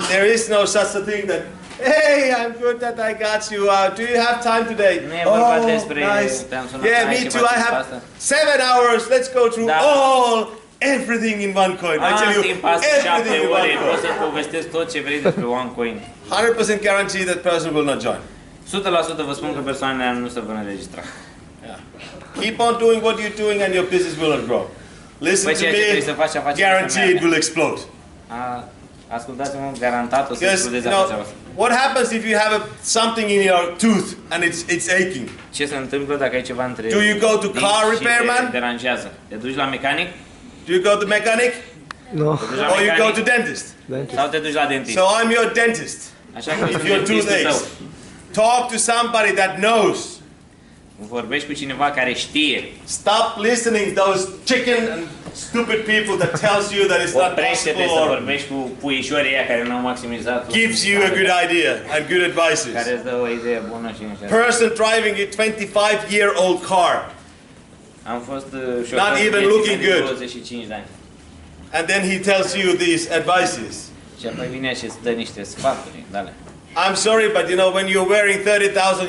Speaker 1: There is no such a thing that, hey, I'm good that I got you. Do you have time today?
Speaker 2: Nu e vorba despre
Speaker 1: nice.
Speaker 2: te-am sunat,
Speaker 1: Yeah,
Speaker 2: hai
Speaker 1: me
Speaker 2: ce
Speaker 1: too. I
Speaker 2: faceți
Speaker 1: have
Speaker 2: asta.
Speaker 1: 7 hours. Let's go through
Speaker 2: Da.
Speaker 1: all everything in OneCoin. I tell you,
Speaker 2: timp asta 7
Speaker 1: everything in
Speaker 2: ore, poți
Speaker 1: OneCoin.
Speaker 2: să povestesc tot ce vrei despre OneCoin.
Speaker 1: 100% guarantee that person will not join.
Speaker 2: 100% vă spun că persoanele nu se vor înregistra.
Speaker 1: Keep on doing what you're doing and your business will not grow. Listen
Speaker 2: Păi
Speaker 1: to
Speaker 2: ceea ce trebuie să
Speaker 1: me,
Speaker 2: faci afacerea
Speaker 1: guarantee
Speaker 2: să
Speaker 1: it will explode.
Speaker 2: Ascultați-mă, garantat o să
Speaker 1: Because,
Speaker 2: explodeze
Speaker 1: you know,
Speaker 2: afacerea asta.
Speaker 1: what happens if you have something in your tooth and it's aching?
Speaker 2: Ce se întâmplă dacă ai ceva între
Speaker 1: Do you go to
Speaker 2: dinți
Speaker 1: car
Speaker 2: și
Speaker 1: repairman?
Speaker 2: te deranjează? Te duci la mecanic?
Speaker 1: Do you go to mechanic?
Speaker 5: No.
Speaker 2: Te duci la
Speaker 1: Or you go to
Speaker 2: mecanic?
Speaker 1: dentist?
Speaker 2: Sau te duci la dentist?
Speaker 1: So I'm your dentist.
Speaker 2: Așa că
Speaker 1: If
Speaker 2: sunt
Speaker 1: your tooth
Speaker 2: dentistul
Speaker 1: aches,
Speaker 2: tău.
Speaker 1: talk to somebody that knows.
Speaker 2: Vorbești cu cineva care știe.
Speaker 1: Stop listening to those chicken and stupid people that tells you that it's not
Speaker 2: Oprește-te
Speaker 1: possible
Speaker 2: să
Speaker 1: or
Speaker 2: vorbești cu puișorii ăia care n-au maximizat.
Speaker 1: gives you a good idea and good
Speaker 2: Care
Speaker 1: advices.
Speaker 2: îți dă o idee bună și așa.
Speaker 1: Person driving a 25-year-old car
Speaker 2: Am fost
Speaker 1: Not even looking good.
Speaker 2: 25 de ani.
Speaker 1: and then he tells you these advices.
Speaker 2: Și apoi vine și îți dă niște sfaturi, dale.
Speaker 1: I'm sorry, but you know, when you're wearing 30,000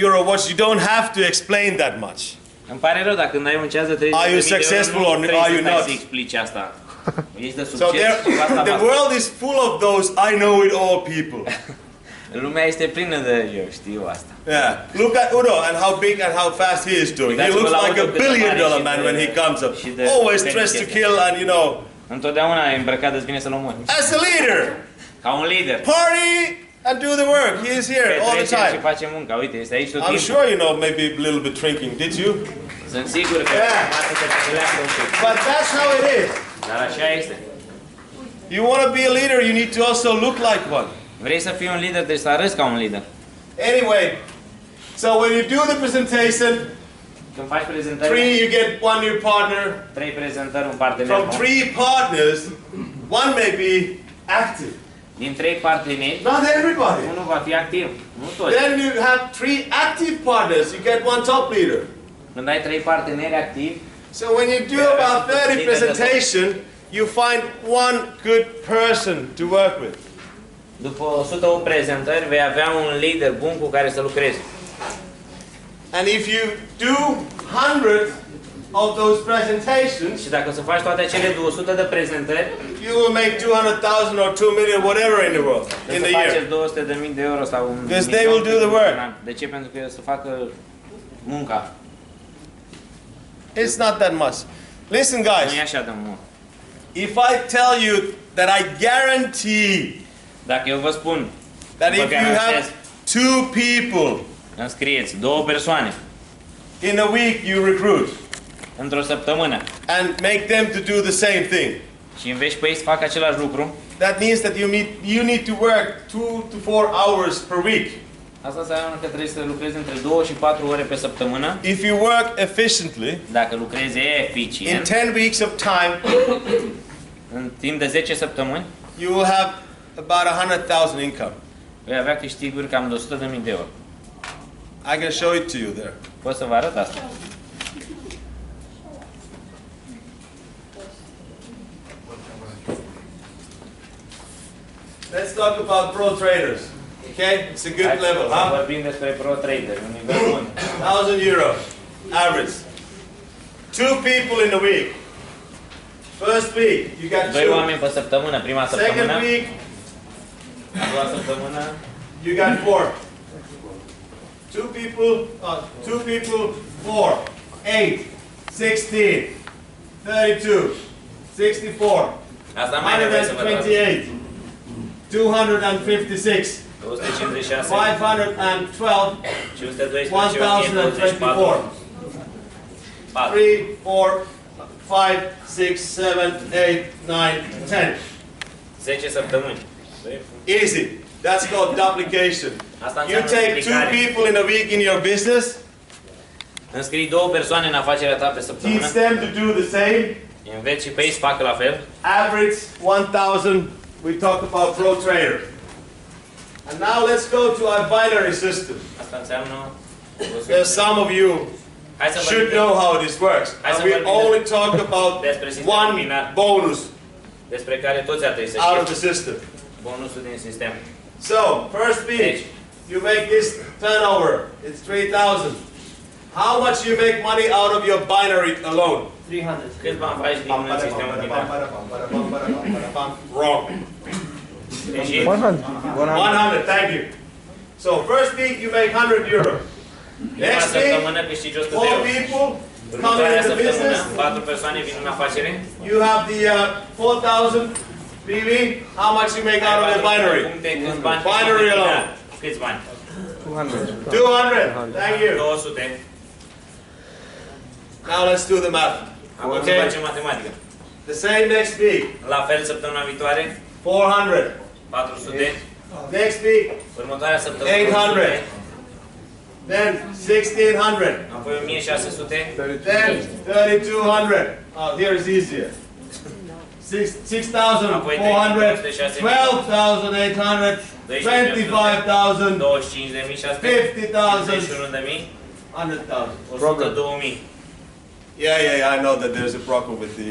Speaker 1: euro watch, you don't have to explain that much.
Speaker 2: Îmi pare rău, dacă când ai un ceas de 30
Speaker 1: Are you
Speaker 2: de mii de euro,
Speaker 1: successful
Speaker 2: nu
Speaker 1: or
Speaker 2: trebuie
Speaker 1: are
Speaker 2: să
Speaker 1: you
Speaker 2: stai
Speaker 1: not?
Speaker 2: să explici asta. Ești de
Speaker 1: So
Speaker 2: succes și cu asta
Speaker 1: the
Speaker 2: basta.
Speaker 1: world is full of those I know it all people.
Speaker 2: Lumea este plină de eu știu asta.
Speaker 1: Yeah. Look at Udo and how big and how fast he is doing. He looks like a billion-dollar man when he comes up. Always dressed to kill and you know,
Speaker 2: Întotdeauna e îmbrăcat de bine să-l omori.
Speaker 1: as a leader,
Speaker 2: Ca un lider.
Speaker 1: party and do the work. He is here all the
Speaker 2: Petrece și
Speaker 1: time.
Speaker 2: face munca. Uite, este aici tot
Speaker 1: I'm
Speaker 2: timpul.
Speaker 1: sure you know maybe a little bit drinking. Did you?
Speaker 2: Sunt sigur că poate să te culească un pic.
Speaker 1: But that's how it is.
Speaker 2: Dar așa este.
Speaker 1: You want to be a leader, you need to also look like one.
Speaker 2: Vrei să fii un lider, trebuie să arăți ca un lider.
Speaker 1: Anyway, so when you do the presentation,
Speaker 2: Când faci prezentări,
Speaker 1: 3 you get one new partner.
Speaker 2: 3 prezentări, un partener.
Speaker 1: From
Speaker 2: nou.
Speaker 1: 3 partners, one may be active.
Speaker 2: Din 3 parteneri,
Speaker 1: Not everybody.
Speaker 2: unul va fi activ. Nu toți.
Speaker 1: Then you have 3 active partners, you get one top leader.
Speaker 2: Când ai 3 parteneri activi,
Speaker 1: So when you do about 30 presentation, you find one good person to work with.
Speaker 2: după 108 prezentări, vei avea un lider bun cu care să lucrezi.
Speaker 1: And if you do 100 of those presentations,
Speaker 2: Și dacă o să faci toate cele 200 de prezentări,
Speaker 1: you will make 200,000 or 2 million, whatever in the world, in
Speaker 2: să
Speaker 1: the year.
Speaker 2: faceți 200.000 de euro sau un
Speaker 1: Because
Speaker 2: milion
Speaker 1: they will do the work.
Speaker 2: în an. De ce? Pentru că să facă munca.
Speaker 1: It's not that much. Listen,
Speaker 2: Nu
Speaker 1: guys,
Speaker 2: e așa de mult.
Speaker 1: if I tell you that I guarantee
Speaker 2: Dacă eu vă spun,
Speaker 1: that
Speaker 2: vă
Speaker 1: if you have
Speaker 2: garantez,
Speaker 1: 2 people
Speaker 2: înscrieți 2 persoane
Speaker 1: in a week you recruit
Speaker 2: într-o săptămână
Speaker 1: and make them to do the same thing,
Speaker 2: și înveți pe ei să facă același lucru,
Speaker 1: that means that you need to work 2 to 4 hours per week.
Speaker 2: asta înseamnă că trebuie să lucrezi între 2 și 4 ore pe săptămână.
Speaker 1: If you work efficiently,
Speaker 2: Dacă lucrezi
Speaker 1: in
Speaker 2: eficient,
Speaker 1: 10 weeks of time,
Speaker 2: în timp de 10 săptămâni,
Speaker 1: you will have about 100,000 income.
Speaker 2: vei avea câștiguri cam de 100.000 de euro.
Speaker 1: I can show it to you there.
Speaker 2: Pot să vă arăt asta.
Speaker 1: Let's talk about pro traders. Okay, it's a good
Speaker 2: Hai
Speaker 1: level,
Speaker 2: să
Speaker 1: huh?
Speaker 2: vorbim despre pro trader, un nivel bun.
Speaker 1: 1,000 euro average. 2 people in a week. First week, you got
Speaker 2: 2
Speaker 1: 2.
Speaker 2: oameni pe săptămână, prima
Speaker 1: Second
Speaker 2: săptămână,
Speaker 1: week,
Speaker 2: a doua săptămână,
Speaker 1: you got 4. 2 people, 2 people, 4, 8, 16, 32, 64,
Speaker 2: asta mai nevoie să vă dau.
Speaker 1: 128, 256,
Speaker 2: 256,
Speaker 1: 512,
Speaker 2: 512,
Speaker 1: 1024.
Speaker 2: 4.
Speaker 1: 3, 4, 5, 6, 7, 8, 9, 10.
Speaker 2: 10 săptămâni.
Speaker 1: Easy. That's called duplication.
Speaker 2: Asta
Speaker 1: You
Speaker 2: înseamnă
Speaker 1: take 2
Speaker 2: duplicare.
Speaker 1: people in a week in your business,
Speaker 2: Înscrii 2 persoane în afacerea ta pe
Speaker 1: teach
Speaker 2: săptămână,
Speaker 1: them to do the same.
Speaker 2: înveți și pe ei să facă la fel.
Speaker 1: Average 1,000. We talk about pro trader. And now let's go to our binary system.
Speaker 2: Asta înseamnă...
Speaker 1: There's some of you
Speaker 2: Hai să
Speaker 1: should
Speaker 2: vorbim
Speaker 1: know how this works. And we only talk about one bonus
Speaker 2: despre care toți ar trebui să
Speaker 1: out of
Speaker 2: știți.
Speaker 1: the system.
Speaker 2: Bonusul din sistem.
Speaker 1: So, first week, you make this turnover. It's 3,000. How much you make money out of your binary alone?
Speaker 6: 300.
Speaker 2: Câți bani faci din sistemul din bancă?
Speaker 1: Wrong. 100, thank you. So first week you make 100 euro. Next week, 4 people come into the business.
Speaker 2: 4 persoane vin în afacere.
Speaker 1: You have the 4,000 PV. How much you make out of the binary? Binary alone.
Speaker 2: Câți bani?
Speaker 1: 200. Thank you.
Speaker 2: 200.
Speaker 1: Now let's do the math.
Speaker 2: Acum să facem matematică.
Speaker 1: The same next week.
Speaker 2: La fel săptămâna viitoare.
Speaker 1: 400.
Speaker 2: 400.
Speaker 1: Next week.
Speaker 2: Următoarea săptămână.
Speaker 1: 800. Then 1,600.
Speaker 2: Apoi 1600.
Speaker 1: Then 3,200. Oh, here is easier. 6,400. 12,800. 25,000.
Speaker 2: 25.600.
Speaker 1: 50,000.
Speaker 2: 51.000.
Speaker 1: 100,000.
Speaker 2: 102.000.
Speaker 1: Yeah, I know that there's a problem with the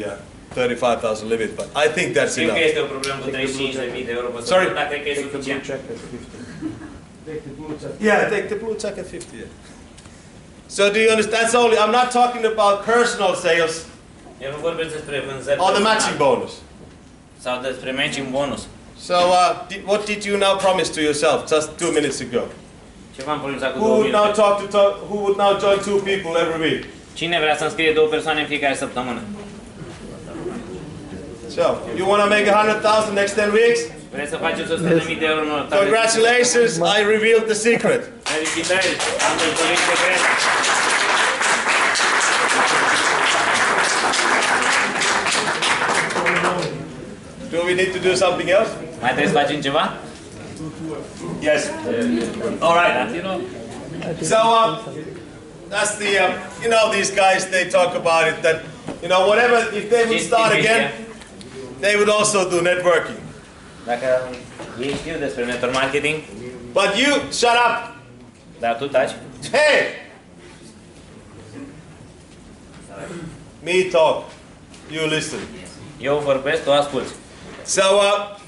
Speaker 1: 35,000 limit, but I think that's
Speaker 2: Știu că
Speaker 1: enough.
Speaker 2: este o problemă cu 35.000 de euro pe
Speaker 1: Sorry.
Speaker 2: săptămână, dar cred că e suficient.
Speaker 1: Yeah, take the blue check at 50. Yeah. So do you understand? That's only. I'm not talking about personal sales
Speaker 2: Eu nu vorbesc despre vânzări
Speaker 1: or the matching bonus.
Speaker 2: sau despre matching bonus.
Speaker 1: So what did you now promise to yourself just 2 minutes ago?
Speaker 2: Ce v-am promis cu
Speaker 1: Who
Speaker 2: 2
Speaker 1: would now
Speaker 2: minute?
Speaker 1: Who would now join 2 people every week?
Speaker 2: Cine vrea să înscrie 2 persoane în fiecare săptămână?
Speaker 1: So you want to make 100,000 next 10 weeks?
Speaker 2: Vreți să faceți 100.000 de euro în următoare?
Speaker 1: Congratulations! I revealed the secret.
Speaker 2: Felicitări! Am dezvăluit secretul.
Speaker 1: Do we need to do something else?
Speaker 2: Mai trebuie să facem ceva?
Speaker 1: Yes. All right. So that's the you know, these guys, they talk about it that, you know, whatever, if they would start again, they would also do networking.
Speaker 2: Dacă ei știu despre network marketing,
Speaker 1: But you shut up.
Speaker 2: dar tu taci.
Speaker 1: Hey. Me talk. You listen.
Speaker 2: Eu vorbesc, tu asculți.
Speaker 1: So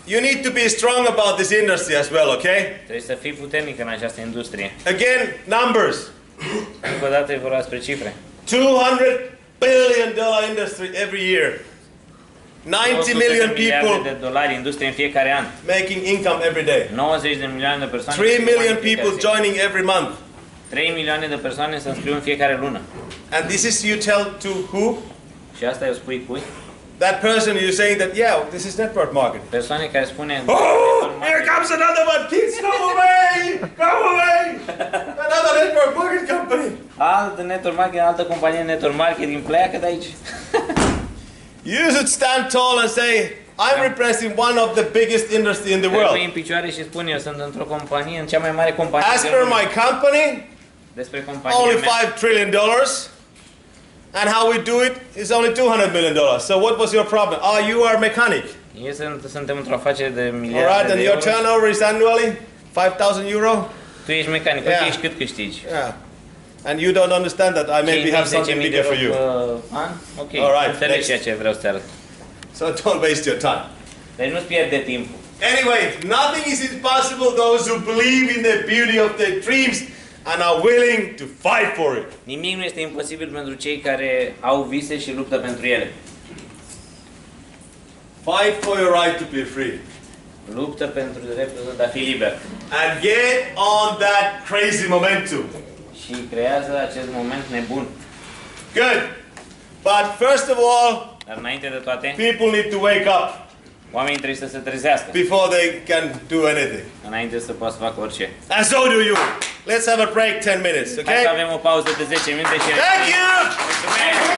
Speaker 1: you need to be strong about this industry as well, okay?
Speaker 2: Trebuie să fii puternic în această industrie.
Speaker 1: Again, numbers.
Speaker 2: Încă o dată e vorba despre cifre.
Speaker 1: $200 billion industry every year. 90 million people
Speaker 2: de dolari industrie în fiecare an.
Speaker 1: making income every day.
Speaker 2: 90 de milioane de persoane.
Speaker 1: 3 million people joining every month.
Speaker 2: 3 milioane de persoane se înscriu în fiecare lună.
Speaker 1: And this is you tell to who?
Speaker 2: Și asta eu spui cui?
Speaker 1: That person you're saying that, yeah, this is network marketing.
Speaker 2: Persoane care spune
Speaker 1: Oh, here comes another one. Kids, go away! Go away! Another network marketing company.
Speaker 2: Altă network marketing, altă companie network marketing, pleacă de aici.
Speaker 1: You should stand tall and say, I'm representing one of the biggest industry in the
Speaker 2: Trebuie
Speaker 1: world.
Speaker 2: în picioare și spun eu sunt într-o companie, în cea mai mare companie
Speaker 1: As
Speaker 2: de
Speaker 1: per
Speaker 2: lume.
Speaker 1: my company,
Speaker 2: Despre compania
Speaker 1: only
Speaker 2: mea.
Speaker 1: $5 trillion. And how we do it is only $200 million. So what was your problem? Oh, you are a mechanic.
Speaker 2: Suntem într-o afacere de
Speaker 1: All
Speaker 2: miliarde
Speaker 1: right, and
Speaker 2: de
Speaker 1: your
Speaker 2: euro.
Speaker 1: turnover is annually 5,000 euro.
Speaker 2: Tu ești mecanic,
Speaker 1: Yeah.
Speaker 2: ok, și cât câștigi?
Speaker 1: Yeah. And you don't understand that I maybe have something bigger for you.
Speaker 2: An? Ok,
Speaker 1: All right,
Speaker 2: înțelegi
Speaker 1: next.
Speaker 2: ceea ce vreau să te arăt.
Speaker 1: So don't waste your time.
Speaker 2: Deci nu-ți pierde timpul.
Speaker 1: Anyway, nothing is impossible those who believe in the beauty of their dreams and are willing to fight for it.
Speaker 2: Nimic nu este imposibil pentru cei care au vise și luptă pentru ele.
Speaker 1: Fight for your right to be free.
Speaker 2: Luptă pentru dreptul de a fi liber.
Speaker 1: And get on that crazy momentum.
Speaker 2: Și creează acest moment nebun.
Speaker 1: Good. But first of all,
Speaker 2: Dar înainte de toate,
Speaker 1: people need to wake up
Speaker 2: oamenii trebuie să se trezească.
Speaker 1: before they can do anything.
Speaker 2: Înainte să poată să facă orice.
Speaker 1: And so do you. Let's have a break 10 minutes,
Speaker 2: Hai
Speaker 1: okay?
Speaker 2: să avem o pauză de 10 minute și...
Speaker 1: Thank you!
Speaker 2: Mulțumesc!